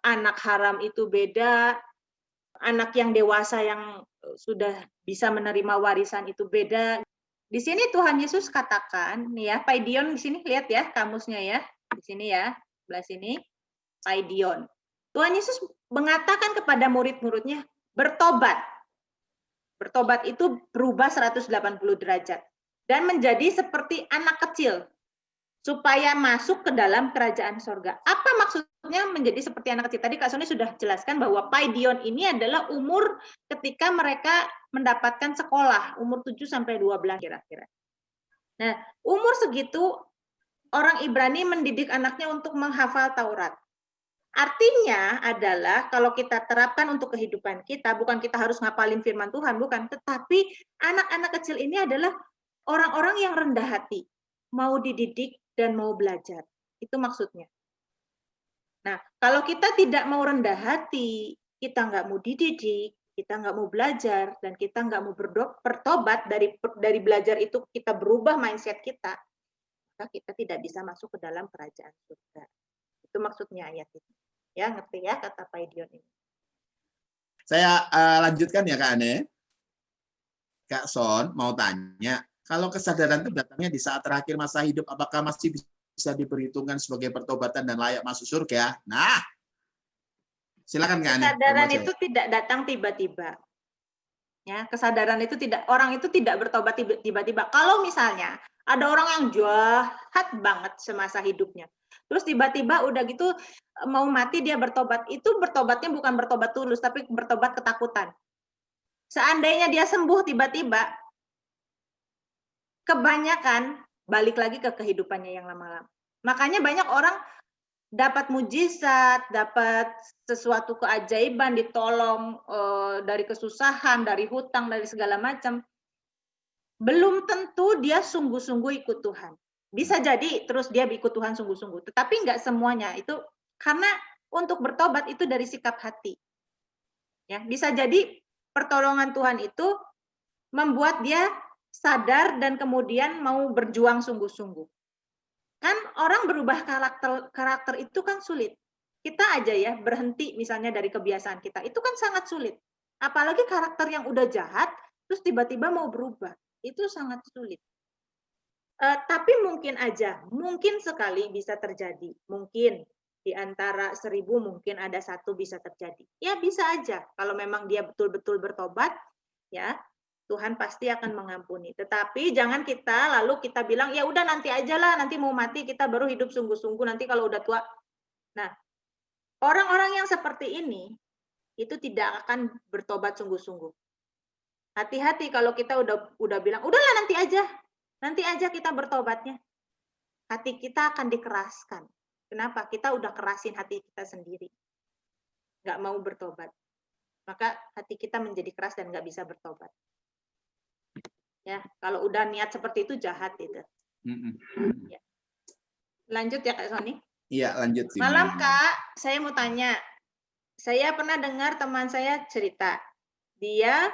anak haram itu beda, anak yang dewasa yang sudah bisa menerima warisan itu beda. Di sini Tuhan Yesus katakan, nih ya, Paidion di sini lihat ya kamusnya ya, di sini ya, sebelah sini, Paidion. Tuhan Yesus mengatakan kepada murid-muridnya, bertobat. Bertobat itu berubah 180 derajat. Dan menjadi seperti anak kecil. Supaya masuk ke dalam kerajaan surga. Apa maksudnya menjadi seperti anak kecil? Tadi Kak Sony sudah jelaskan bahwa Paidion ini adalah umur ketika mereka mendapatkan sekolah. Umur 7-12 kira-kira. Nah, umur segitu orang Ibrani mendidik anaknya untuk menghafal Taurat. Artinya adalah kalau kita terapkan untuk kehidupan kita, bukan kita harus ngapalin firman Tuhan, bukan. Tetapi anak-anak kecil ini adalah orang-orang yang rendah hati, mau dididik dan mau belajar. Itu maksudnya. Nah, kalau kita tidak mau rendah hati, kita nggak mau dididik, kita nggak mau belajar, dan kita nggak mau bertobat dari belajar itu kita berubah mindset kita, maka kita tidak bisa masuk ke dalam kerajaan surga. Itu maksudnya ayat itu. Ya, ngerti ya kata Paidion ini. Saya lanjutkan ya Kak Ane. Kak Son mau tanya, kalau kesadaran itu datangnya di saat terakhir masa hidup, apakah masih bisa diperhitungkan sebagai pertobatan dan layak masuk surga? Nah, silakan Kak Ane. Kesadaran itu tidak datang tiba-tiba. Ya, kesadaran itu tidak, orang itu tidak bertobat tiba-tiba. Kalau misalnya Ada orang yang jahat banget semasa hidupnya. Terus tiba-tiba udah gitu mau mati dia bertobat. Itu bertobatnya bukan bertobat tulus, tapi bertobat ketakutan. Seandainya dia sembuh tiba-tiba, kebanyakan balik lagi ke kehidupannya yang lama-lama. Makanya banyak orang dapat mujizat, dapat sesuatu keajaiban, ditolong dari kesusahan, dari hutang, dari segala macam. Belum tentu dia sungguh-sungguh ikut Tuhan. Bisa jadi terus dia ikut Tuhan sungguh-sungguh, tetapi nggak semuanya. Itu karena untuk bertobat itu dari sikap hati. Ya, bisa jadi pertolongan Tuhan itu membuat dia sadar dan kemudian mau berjuang sungguh-sungguh. Kan orang berubah karakter itu kan sulit. Kita aja ya berhenti misalnya dari kebiasaan kita, itu kan sangat sulit. Apalagi karakter yang udah jahat, terus tiba-tiba mau berubah. Itu sangat sulit. Tapi mungkin aja, mungkin sekali bisa terjadi. Mungkin di antara 1000 mungkin ada 1 bisa terjadi. Ya bisa aja, kalau memang dia betul-betul bertobat, ya Tuhan pasti akan mengampuni. Tetapi jangan kita lalu kita bilang, ya udah nanti aja lah, nanti mau mati kita baru hidup sungguh-sungguh, nanti kalau udah tua. Nah, orang-orang yang seperti ini, itu tidak akan bertobat sungguh-sungguh. Hati-hati kalau kita udah bilang, udahlah nanti aja kita bertobatnya. Hati kita akan dikeraskan. Kenapa? Kita udah kerasin hati kita sendiri. Nggak mau bertobat. Maka hati kita menjadi keras dan nggak bisa bertobat. Ya, kalau udah niat seperti itu jahat itu. Ya. Lanjut ya Kak Sony. Iya, lanjut. Malam Kak, saya mau tanya. Saya pernah dengar teman saya cerita. Dia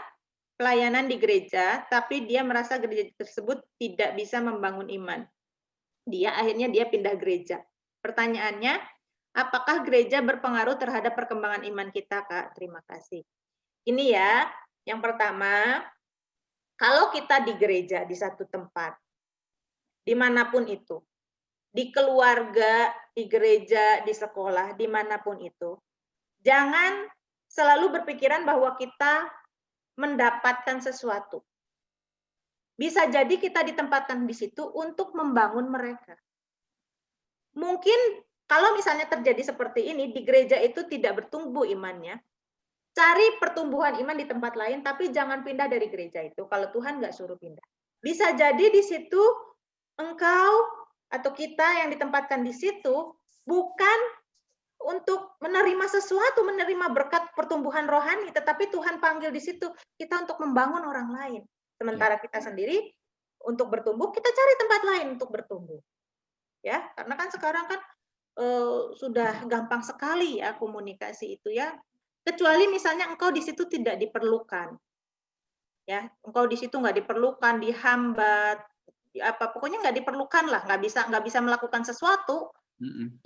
pelayanan di gereja, tapi dia merasa gereja tersebut tidak bisa membangun iman. Akhirnya dia pindah gereja. Pertanyaannya, apakah gereja berpengaruh terhadap perkembangan iman kita, Kak? Terima kasih. Ini ya, yang pertama, kalau kita di gereja, di satu tempat, dimanapun itu, di keluarga, di gereja, di sekolah, dimanapun itu, jangan selalu berpikiran bahwa kita mendapatkan sesuatu. Bisa jadi kita ditempatkan di situ untuk membangun mereka. Mungkin kalau misalnya terjadi seperti ini, di gereja itu tidak bertumbuh imannya, cari pertumbuhan iman di tempat lain, tapi jangan pindah dari gereja itu kalau Tuhan nggak suruh pindah. Bisa jadi di situ engkau atau kita yang ditempatkan di situ bukan untuk menerima sesuatu, menerima berkat pertumbuhan rohani, tetapi Tuhan panggil di situ kita untuk membangun orang lain. Sementara kita sendiri untuk bertumbuh, kita cari tempat lain untuk bertumbuh. Ya, karena kan sekarang kan sudah gampang sekali ya komunikasi itu ya. Kecuali misalnya engkau di situ tidak diperlukan. Ya, engkau di situ nggak diperlukan, dihambat, pokoknya nggak diperlukan lah, nggak bisa melakukan sesuatu,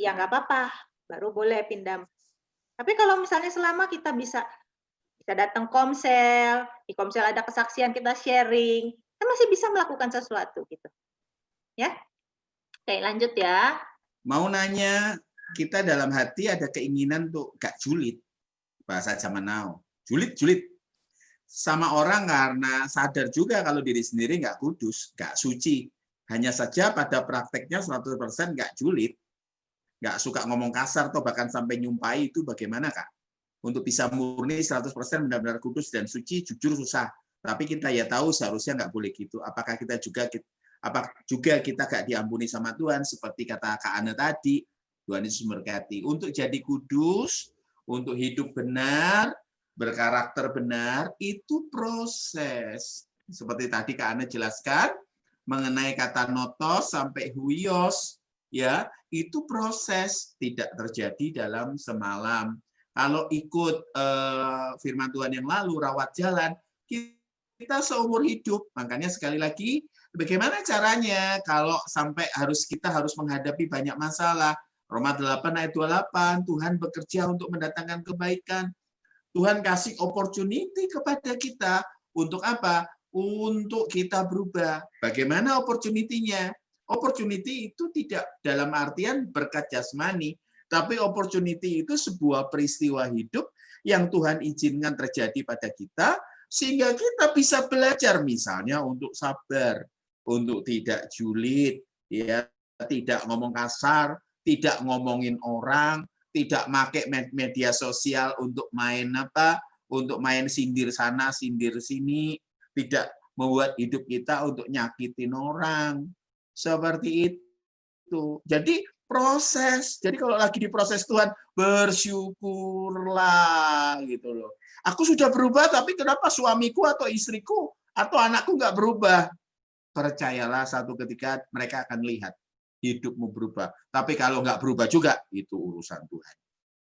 ya nggak apa-apa. Baru boleh pindah. Tapi kalau misalnya selama kita bisa datang komsel, di komsel ada kesaksian, kita sharing, kita masih bisa melakukan sesuatu gitu. Ya. Oke, lanjut ya. Mau nanya, kita dalam hati ada keinginan tuh gak julid. Bahasa zaman now. Julid. Sama orang karena sadar juga kalau diri sendiri nggak kudus, nggak suci. Hanya saja pada prakteknya 100% nggak julid. Nggak suka ngomong kasar atau bahkan sampai nyumpai, itu bagaimana Kak? Untuk bisa murni 100% benar-benar kudus dan suci, jujur susah. Tapi kita ya tahu seharusnya nggak boleh gitu. Apakah kita juga kita nggak diampuni sama Tuhan? Seperti kata Kak Ane tadi, Tuhan Yesus memberkati. Untuk jadi kudus, untuk hidup benar, berkarakter benar, itu proses. Seperti tadi Kak Ane jelaskan, mengenai kata notos sampai huios, ya itu proses, tidak terjadi dalam semalam. Kalau ikut firman Tuhan yang lalu, rawat jalan, kita seumur hidup. Makanya sekali lagi, bagaimana caranya kalau sampai kita harus menghadapi banyak masalah? Roma 8 ayat 28, Tuhan bekerja untuk mendatangkan kebaikan. Tuhan kasih opportunity kepada kita untuk apa? Untuk kita berubah. Bagaimana opportunity-nya? Opportunity itu tidak dalam artian berkat jasmani, tapi opportunity itu sebuah peristiwa hidup yang Tuhan izinkan terjadi pada kita, sehingga kita bisa belajar misalnya untuk sabar, untuk tidak julid, ya, tidak ngomong kasar, tidak ngomongin orang, tidak pakai media sosial untuk main apa, untuk main sindir sana, sindir sini, tidak membuat hidup kita untuk nyakitin orang. Seperti itu. Jadi proses. Jadi kalau lagi di proses Tuhan, bersyukurlah gitu loh. Aku sudah berubah, tapi kenapa suamiku atau istriku atau anakku nggak berubah? Percayalah satu ketika mereka akan lihat hidupmu berubah. Tapi kalau nggak berubah juga, itu urusan Tuhan.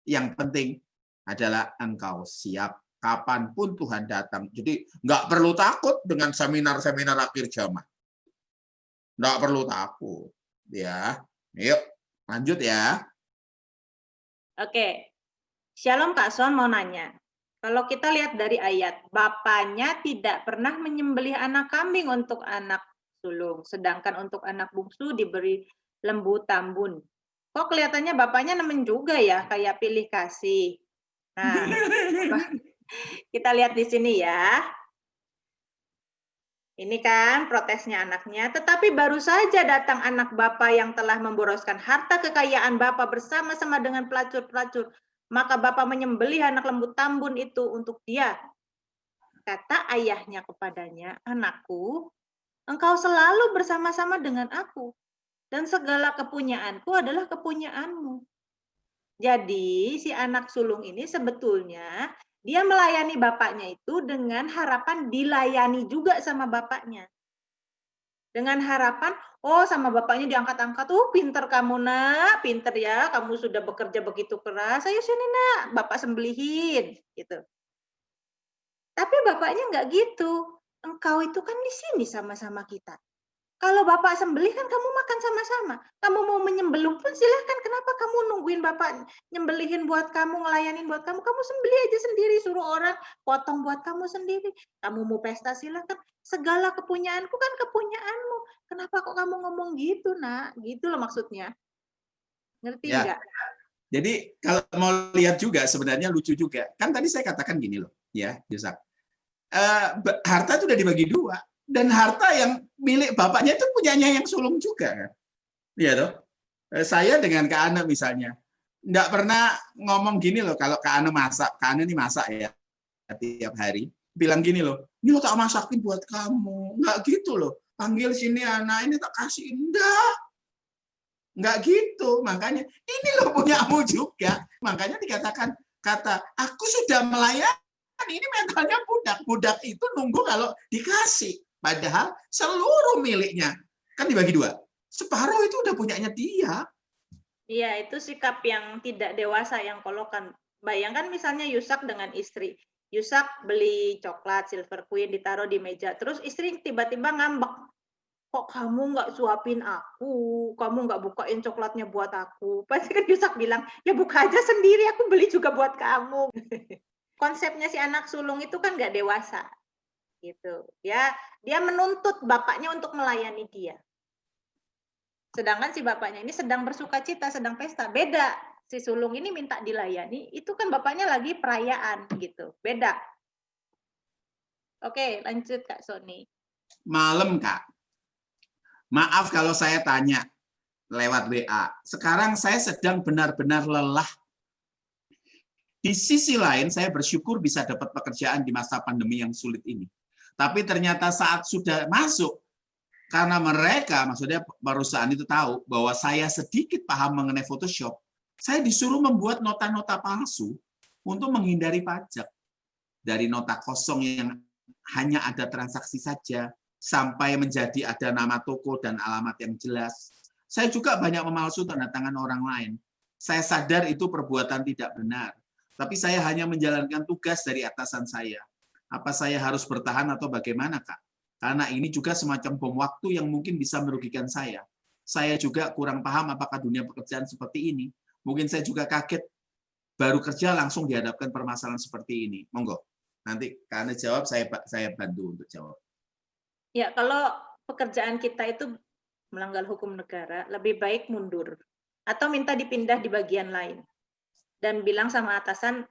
Yang penting adalah engkau siap kapanpun Tuhan datang. Jadi nggak perlu takut dengan seminar-seminar akhir zaman. Nggak perlu takut. Ya, yuk lanjut ya. Oke, Shalom Kak Son mau nanya. Kalau kita lihat dari ayat, bapaknya tidak pernah menyembelih anak kambing untuk anak sulung, sedangkan untuk anak bungsu diberi lembu tambun. Kok kelihatannya bapaknya nemen juga ya, kayak pilih kasih. Nah, kita lihat di sini ya. Ini kan protesnya anaknya, tetapi baru saja datang anak bapa yang telah memboroskan harta kekayaan bapa bersama-sama dengan pelacur-pelacur. Maka bapa menyembelih anak lembu tambun itu untuk dia. Kata ayahnya kepadanya, anakku, engkau selalu bersama-sama dengan aku, dan segala kepunyaanku adalah kepunyaanmu. Jadi si anak sulung ini sebetulnya dia melayani bapaknya itu dengan harapan dilayani juga sama bapaknya. Dengan harapan, oh sama bapaknya diangkat-angkat, pinter kamu nak, pinter ya, kamu sudah bekerja begitu keras, ayo sini nak, bapak sembelihin, gitu. Tapi bapaknya nggak gitu, engkau itu kan di sini sama-sama kita. Kalau bapak sembelih kan kamu makan sama-sama. Kamu mau menyembelih pun silahkan. Kenapa kamu nungguin bapak nyembelihin buat kamu, ngelayanin buat kamu? Kamu sembelih aja sendiri, suruh orang potong buat kamu sendiri. Kamu mau pesta silahkan. Segala kepunyaanku kan kepunyaanmu. Kenapa kok kamu ngomong gitu, nak? Gitu loh maksudnya. Ngerti Ya. nggak? Jadi kalau mau lihat juga sebenarnya lucu juga. Kan tadi saya katakan gini loh, ya, Yusak. Harta itu udah dibagi dua. Dan harta yang milik bapaknya itu punyanya yang sulung juga kan. Iya toh. Saya dengan Kak Ane misalnya nggak pernah ngomong gini loh, kalau Kak Ane masak, Kak Ane ini masak ya tiap hari, bilang gini loh, ini lo tak masakin buat kamu, nggak gitu loh, panggil sini anak ini tak kasih, nggak gitu. Makanya ini loh punyamu juga, makanya dikatakan kata aku sudah melayani, ini mentalnya budak itu nunggu kalau dikasih. Padahal seluruh miliknya kan dibagi dua. Separuh itu udah punyanya dia. Iya, itu sikap yang tidak dewasa yang kolokan. Bayangkan misalnya Yusak dengan istri. Yusak beli coklat Silver Queen ditaruh di meja. Terus istri tiba-tiba ngambek. Kok kamu nggak suapin aku? Kamu nggak bukain coklatnya buat aku? Pasti kan Yusak bilang, ya buka aja sendiri. Aku beli juga buat kamu. Konsepnya si anak sulung itu kan nggak dewasa. Gitu. Ya, dia menuntut bapaknya untuk melayani dia. Sedangkan si bapaknya ini sedang bersuka cita, sedang pesta. Beda. Si sulung ini minta dilayani, itu kan bapaknya lagi perayaan gitu. Beda. Oke, lanjut Kak Sony. Malam, Kak. Maaf kalau saya tanya lewat WA. Sekarang saya sedang benar-benar lelah. Di sisi lain, saya bersyukur bisa dapat pekerjaan di masa pandemi yang sulit ini. Tapi ternyata saat sudah masuk, karena mereka, maksudnya perusahaan itu tahu bahwa saya sedikit paham mengenai Photoshop, saya disuruh membuat nota-nota palsu untuk menghindari pajak. Dari nota kosong yang hanya ada transaksi saja, sampai menjadi ada nama toko dan alamat yang jelas. Saya juga banyak memalsu tanda tangan orang lain. Saya sadar itu perbuatan tidak benar, tapi saya hanya menjalankan tugas dari atasan saya. Apa saya harus bertahan atau bagaimana, Kak? Karena ini juga semacam bom waktu yang mungkin bisa merugikan saya. Saya juga kurang paham apakah dunia pekerjaan seperti ini. Mungkin saya juga kaget, baru kerja langsung dihadapkan permasalahan seperti ini. Monggo, nanti karena jawab, saya bantu untuk jawab. Ya, kalau pekerjaan kita itu melanggar hukum negara, lebih baik mundur. Atau minta dipindah di bagian lain. Dan bilang sama atasan,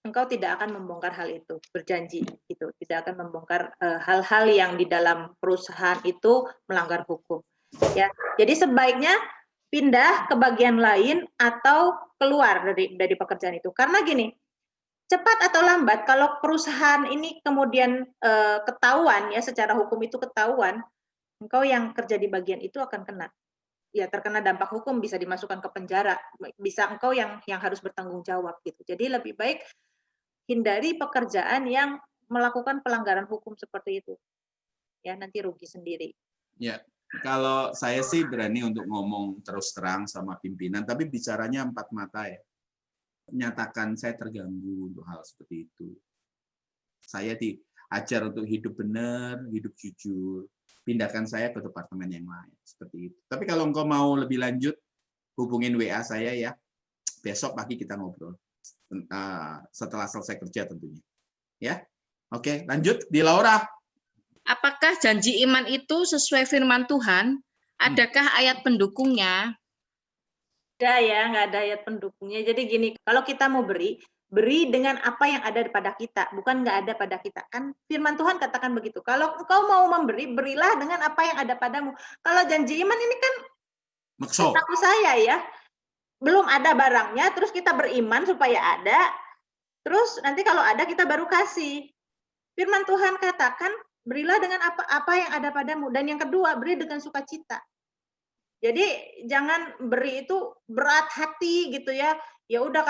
engkau tidak akan membongkar hal itu, berjanji gitu, tidak akan membongkar hal-hal yang di dalam perusahaan itu melanggar hukum. Ya, jadi sebaiknya pindah ke bagian lain atau keluar dari pekerjaan itu. Karena gini, cepat atau lambat kalau perusahaan ini kemudian ketahuan ya, secara hukum itu ketahuan, engkau yang kerja di bagian itu akan kena. Ya, terkena dampak hukum, bisa dimasukkan ke penjara, bisa engkau yang harus bertanggung jawab gitu. Jadi lebih baik hindari pekerjaan yang melakukan pelanggaran hukum seperti itu. Ya, nanti rugi sendiri. Ya, kalau saya sih berani untuk ngomong terus terang sama pimpinan, tapi bicaranya empat mata ya. Menyatakan saya terganggu untuk hal seperti itu. Saya diajar untuk hidup benar, hidup jujur. Pindahkan saya ke departemen yang lain. Seperti itu. Tapi kalau engkau mau lebih lanjut, hubungin WA saya ya. Besok pagi kita ngobrol. Setelah selesai kerja tentunya. Ya, oke, lanjut di Laura. Apakah janji iman itu sesuai firman Tuhan? Adakah ayat pendukungnya? Ada ya, nggak ada ayat pendukungnya. Jadi gini, kalau kita mau beri dengan apa yang ada pada kita, bukan nggak ada pada kita. Kan firman Tuhan katakan begitu. Kalau engkau mau memberi, berilah dengan apa yang ada padamu. Kalau janji iman ini kan, setahu saya ya, belum ada barangnya, terus kita beriman supaya ada, terus nanti kalau ada kita baru kasih. Firman Tuhan katakan, berilah dengan apa yang ada padamu. Dan yang kedua, beri dengan sukacita. Jadi jangan beri itu berat hati gitu ya. Ya udah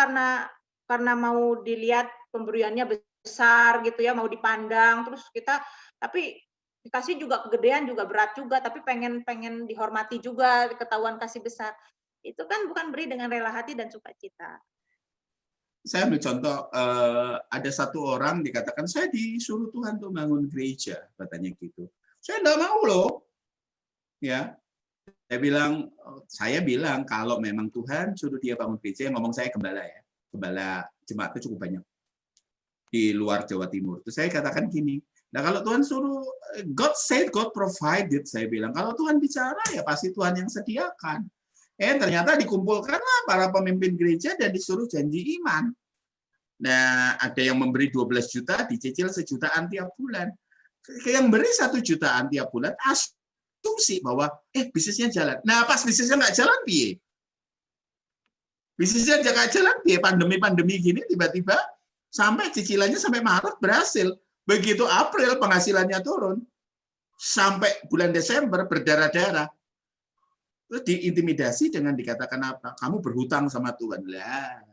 karena mau dilihat pemberiannya besar gitu ya, mau dipandang, terus kita tapi dikasih juga kegedean juga berat juga, tapi pengen dihormati juga, ketahuan kasih besar. Itu kan bukan beri dengan rela hati dan sukacita. Saya ambil contoh, ada satu orang dikatakan, saya disuruh Tuhan untuk bangun gereja, katanya gitu. Saya enggak mau loh. Ya, saya bilang kalau memang Tuhan suruh dia bangun gereja, yang ngomong saya gembala ya. Gembala jemaat itu cukup banyak di luar Jawa Timur. Terus saya katakan gini, nah kalau Tuhan suruh, God said, God provided, saya bilang. Kalau Tuhan bicara, ya pasti Tuhan yang sediakan. Ternyata dikumpulkanlah para pemimpin gereja dan disuruh janji iman. Nah, ada yang memberi 12 juta, dicicil 1 jutaan tiap bulan. Yang beri 1 jutaan tiap bulan, asumsi bahwa bisnisnya jalan. Nah, pas bisnisnya nggak jalan, piye? Bisnisnya nggak jalan, piye? Pandemi gini tiba-tiba sampai cicilannya sampai Maret berhasil. Begitu April penghasilannya turun, sampai bulan Desember berdarah-darah. Terus diintimidasi dengan dikatakan apa? Kamu berhutang sama Tuhan. Lah.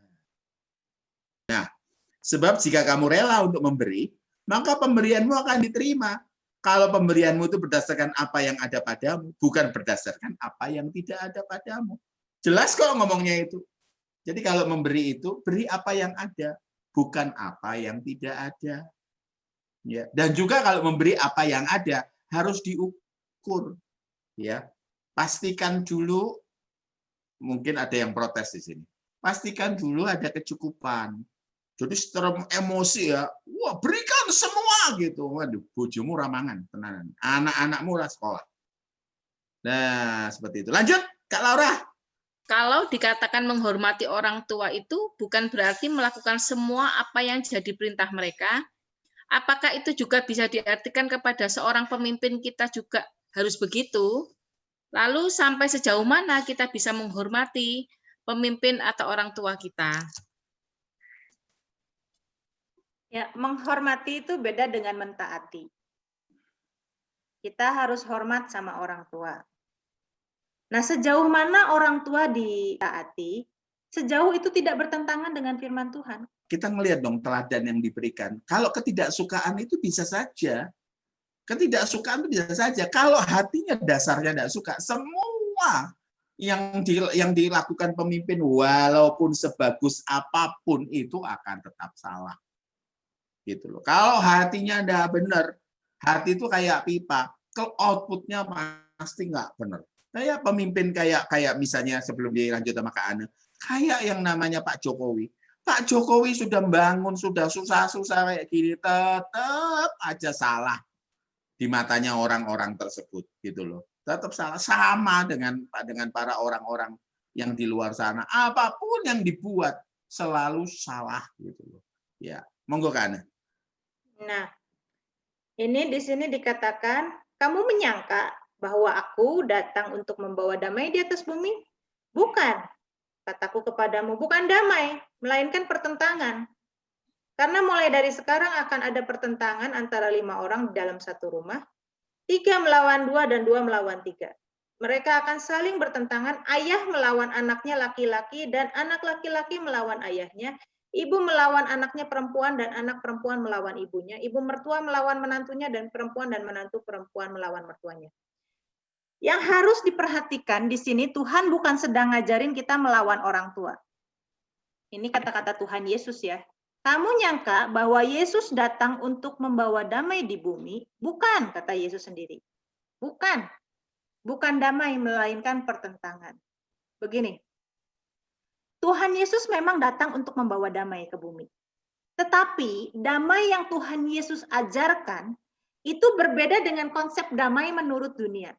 Nah, sebab jika kamu rela untuk memberi, maka pemberianmu akan diterima. Kalau pemberianmu itu berdasarkan apa yang ada padamu, bukan berdasarkan apa yang tidak ada padamu. Jelas kok ngomongnya itu. Jadi kalau memberi itu, beri apa yang ada, bukan apa yang tidak ada. Ya. Dan juga kalau memberi apa yang ada, harus diukur. Ya. Pastikan dulu, mungkin ada yang protes di sini. Pastikan dulu ada kecukupan. Jadi setelah emosi ya, wah berikan semua gitu. Waduh, bojomu ramangan, tenanan. Anak-anakmu lah sekolah. Nah, seperti itu. Lanjut, Kak Laura. Kalau dikatakan menghormati orang tua itu bukan berarti melakukan semua apa yang jadi perintah mereka. Apakah itu juga bisa diartikan kepada seorang pemimpin kita juga harus begitu? Lalu sampai sejauh mana kita bisa menghormati pemimpin atau orang tua kita? Ya, menghormati itu beda dengan mentaati. Kita harus hormat sama orang tua. Nah, sejauh mana orang tua ditaati, sejauh itu tidak bertentangan dengan firman Tuhan. Kita ngelihat dong teladan yang diberikan. Kalau ketidaksukaan itu bisa saja. Ketidaksukaan itu bisa saja. Kalau hatinya dasarnya tidak suka, semua yang dilakukan pemimpin, walaupun sebagus apapun, itu akan tetap salah. Gitu loh. Kalau hatinya tidak benar, hati itu kayak pipa, outputnya pasti nggak benar. Kayak pemimpin kayak misalnya sebelum dilanjut sama Kak Ane, kayak yang namanya Pak Jokowi. Pak Jokowi sudah membangun, sudah susah-susah kayak gini, tetap aja salah di matanya orang-orang tersebut, gitu loh. Tetap salah, sama dengan para orang-orang yang di luar sana. Apapun yang dibuat selalu salah, gitu loh. Ya, monggo Kak Ana. Nah, ini di sini dikatakan, kamu menyangka bahwa aku datang untuk membawa damai di atas bumi? Bukan, kataku kepadamu, bukan damai, melainkan pertentangan. Karena mulai dari sekarang akan ada pertentangan antara 5 orang di dalam satu rumah, 3 melawan 2 dan 2 melawan 3. Mereka akan saling bertentangan, ayah melawan anaknya laki-laki dan anak laki-laki melawan ayahnya, ibu melawan anaknya perempuan dan anak perempuan melawan ibunya, ibu mertua melawan menantunya dan menantu perempuan melawan mertuanya. Yang harus diperhatikan di sini, Tuhan bukan sedang ngajarin kita melawan orang tua. Ini kata-kata Tuhan Yesus ya. Kamu nyangka bahwa Yesus datang untuk membawa damai di bumi? Bukan, kata Yesus sendiri. Bukan. Bukan damai, melainkan pertentangan. Begini, Tuhan Yesus memang datang untuk membawa damai ke bumi. Tetapi damai yang Tuhan Yesus ajarkan itu berbeda dengan konsep damai menurut dunia.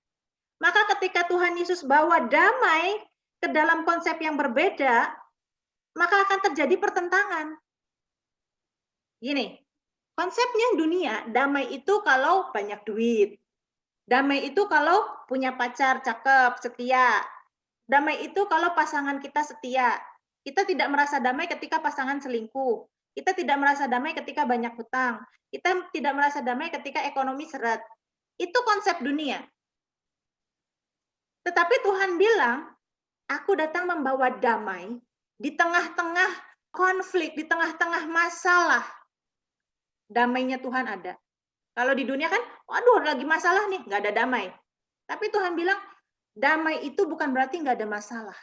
Maka ketika Tuhan Yesus bawa damai ke dalam konsep yang berbeda, maka akan terjadi pertentangan. Gini, konsepnya dunia, damai itu kalau banyak duit. Damai itu kalau punya pacar cakep, setia. Damai itu kalau pasangan kita setia. Kita tidak merasa damai ketika pasangan selingkuh. Kita tidak merasa damai ketika banyak hutang. Kita tidak merasa damai ketika ekonomi seret. Itu konsep dunia. Tetapi Tuhan bilang, aku datang membawa damai di tengah-tengah konflik, di tengah-tengah masalah. Damainya Tuhan ada. Kalau di dunia kan, waduh lagi masalah nih, nggak ada damai. Tapi Tuhan bilang, damai itu bukan berarti nggak ada masalah.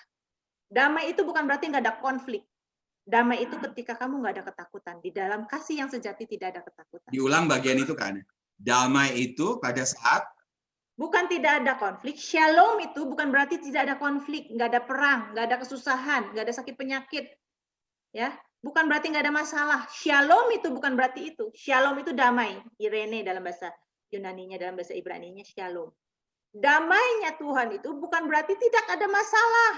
Damai itu bukan berarti nggak ada konflik. Damai itu ketika kamu nggak ada ketakutan. Di dalam kasih yang sejati tidak ada ketakutan. Diulang bagian itu kan. Damai itu pada saat bukan tidak ada konflik. Shalom itu bukan berarti tidak ada konflik, nggak ada perang, nggak ada kesusahan, nggak ada sakit penyakit. Ya, bukan berarti nggak ada masalah. Shalom itu bukan berarti itu. Shalom itu damai. Irene dalam bahasa Yunaninya, dalam bahasa Ibraninya shalom. Damainya Tuhan itu bukan berarti tidak ada masalah.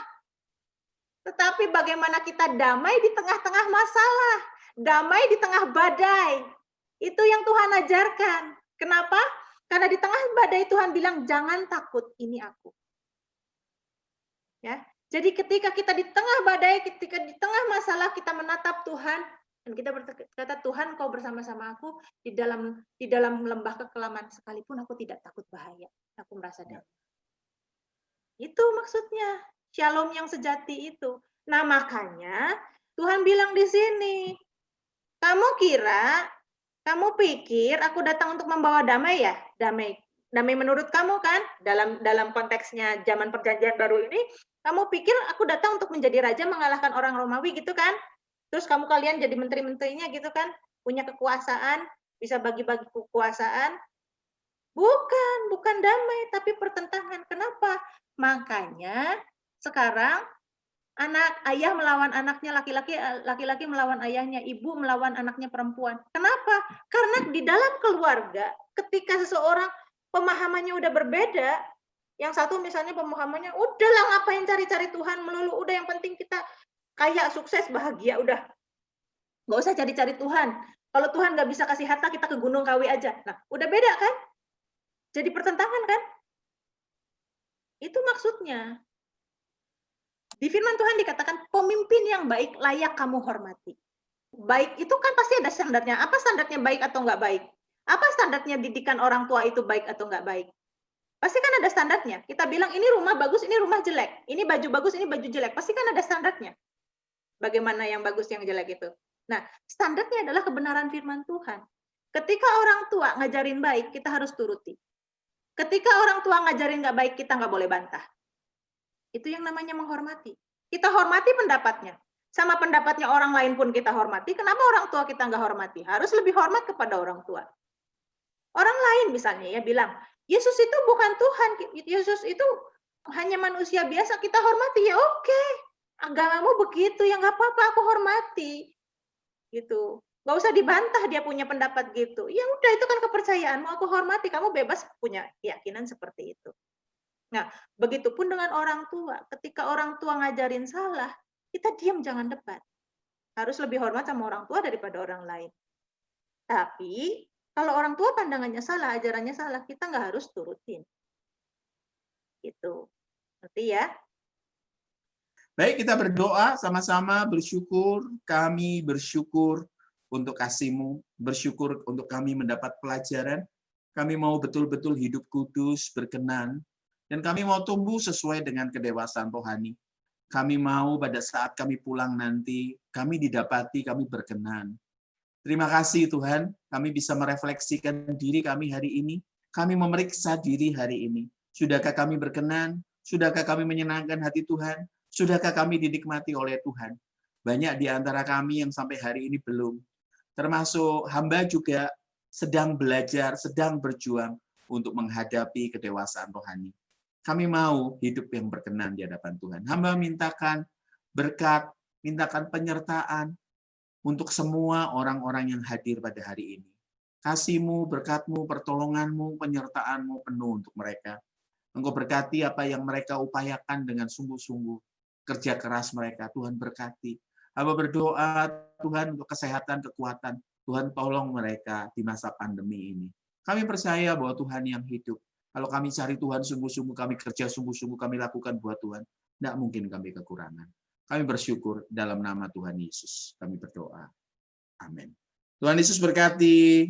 Tetapi bagaimana kita damai di tengah-tengah masalah, damai di tengah badai. Itu yang Tuhan ajarkan. Kenapa? Karena di tengah badai Tuhan bilang, jangan takut, ini aku. Ya, jadi ketika kita di tengah badai, ketika di tengah masalah kita menatap Tuhan, dan kita berkata, Tuhan kau bersama-sama aku di dalam lembah kekelaman, sekalipun aku tidak takut bahaya. Aku merasa damai. Itu maksudnya. Shalom yang sejati itu. Nah, makanya Tuhan bilang di sini, kamu pikir aku datang untuk membawa damai ya? Damai menurut kamu kan? Dalam konteksnya zaman perjanjian baru ini, kamu pikir aku datang untuk menjadi raja mengalahkan orang Romawi gitu kan? Terus kalian jadi menteri-menterinya gitu kan? Punya kekuasaan, bisa bagi-bagi kekuasaan. Bukan damai, tapi pertentangan. Kenapa? Makanya sekarang ayah melawan anaknya laki-laki, laki-laki melawan ayahnya, ibu melawan anaknya perempuan. Kenapa? Karena di dalam keluarga, ketika seseorang pemahamannya udah berbeda, yang satu misalnya pemahamannya, udahlah ngapain cari-cari Tuhan melulu, udah yang penting kita kaya, sukses, bahagia, udah. Nggak usah cari-cari Tuhan. Kalau Tuhan nggak bisa kasih harta, kita ke Gunung Kawi aja. Nah, udah beda kan? Jadi pertentangan kan? Itu maksudnya. Di firman Tuhan dikatakan pemimpin yang baik layak kamu hormati. Baik itu kan pasti ada standarnya. Apa standarnya baik atau nggak baik? Apa standarnya didikan orang tua itu baik atau nggak baik? Pasti kan ada standarnya. Kita bilang ini rumah bagus, ini rumah jelek. Ini baju bagus, ini baju jelek. Pasti kan ada standarnya. Bagaimana yang bagus, yang jelek itu. Nah, standarnya adalah kebenaran firman Tuhan. Ketika orang tua ngajarin baik, kita harus turuti. Ketika orang tua ngajarin nggak baik, kita nggak boleh bantah. Itu yang namanya menghormati. Kita hormati pendapatnya. Sama pendapatnya orang lain pun kita hormati. Kenapa orang tua kita nggak hormati? Harus lebih hormat kepada orang tua. Orang lain misalnya ya bilang, Yesus itu bukan Tuhan. Yesus itu hanya manusia biasa. Kita hormati. Ya oke. Agamamu begitu. Ya nggak apa-apa. Aku hormati. Gitu. Nggak usah dibantah dia punya pendapat gitu. Ya udah itu kan kepercayaanmu. Aku hormati. Kamu bebas punya keyakinan seperti itu. Nah, begitupun dengan orang tua. Ketika orang tua ngajarin salah, kita diam, jangan debat. harus lebih hormat sama orang tua daripada orang lain. Tapi kalau orang tua pandangannya salah, ajarannya salah, kita nggak harus turutin. Gitu. Ngerti ya? Baik, kita berdoa sama-sama, bersyukur. Kami bersyukur untuk kasih-Mu, bersyukur untuk kami mendapat pelajaran. Kami mau betul-betul hidup kudus, berkenan, dan kami mau tumbuh sesuai dengan kedewasaan rohani. Kami mau pada saat kami pulang nanti, kami didapati, kami berkenan. Terima kasih Tuhan, kami bisa merefleksikan diri kami hari ini. Kami memeriksa diri hari ini. Sudahkah kami berkenan? Sudahkah kami menyenangkan hati Tuhan? Sudahkah kami dinikmati oleh Tuhan? Banyak di antara kami yang sampai hari ini belum. Termasuk hamba juga sedang belajar, sedang berjuang untuk menghadapi kedewasaan rohani. Kami mau hidup yang berkenan di hadapan Tuhan. Hamba mintakan berkat, mintakan penyertaan untuk semua orang-orang yang hadir pada hari ini. Kasih-Mu, berkat-Mu, pertolongan-Mu, penyertaan-Mu penuh untuk mereka. Engkau berkati apa yang mereka upayakan dengan sungguh-sungguh. Kerja keras mereka, Tuhan berkati. Hamba berdoa, Tuhan, untuk kesehatan, kekuatan. Tuhan tolong mereka di masa pandemi ini. Kami percaya bahwa Tuhan yang hidup. Kalau kami cari Tuhan sungguh-sungguh, kami kerja sungguh-sungguh, kami lakukan buat Tuhan, tidak mungkin kami kekurangan. Kami bersyukur dalam nama Tuhan Yesus. Kami berdoa. Amin. Tuhan Yesus berkati.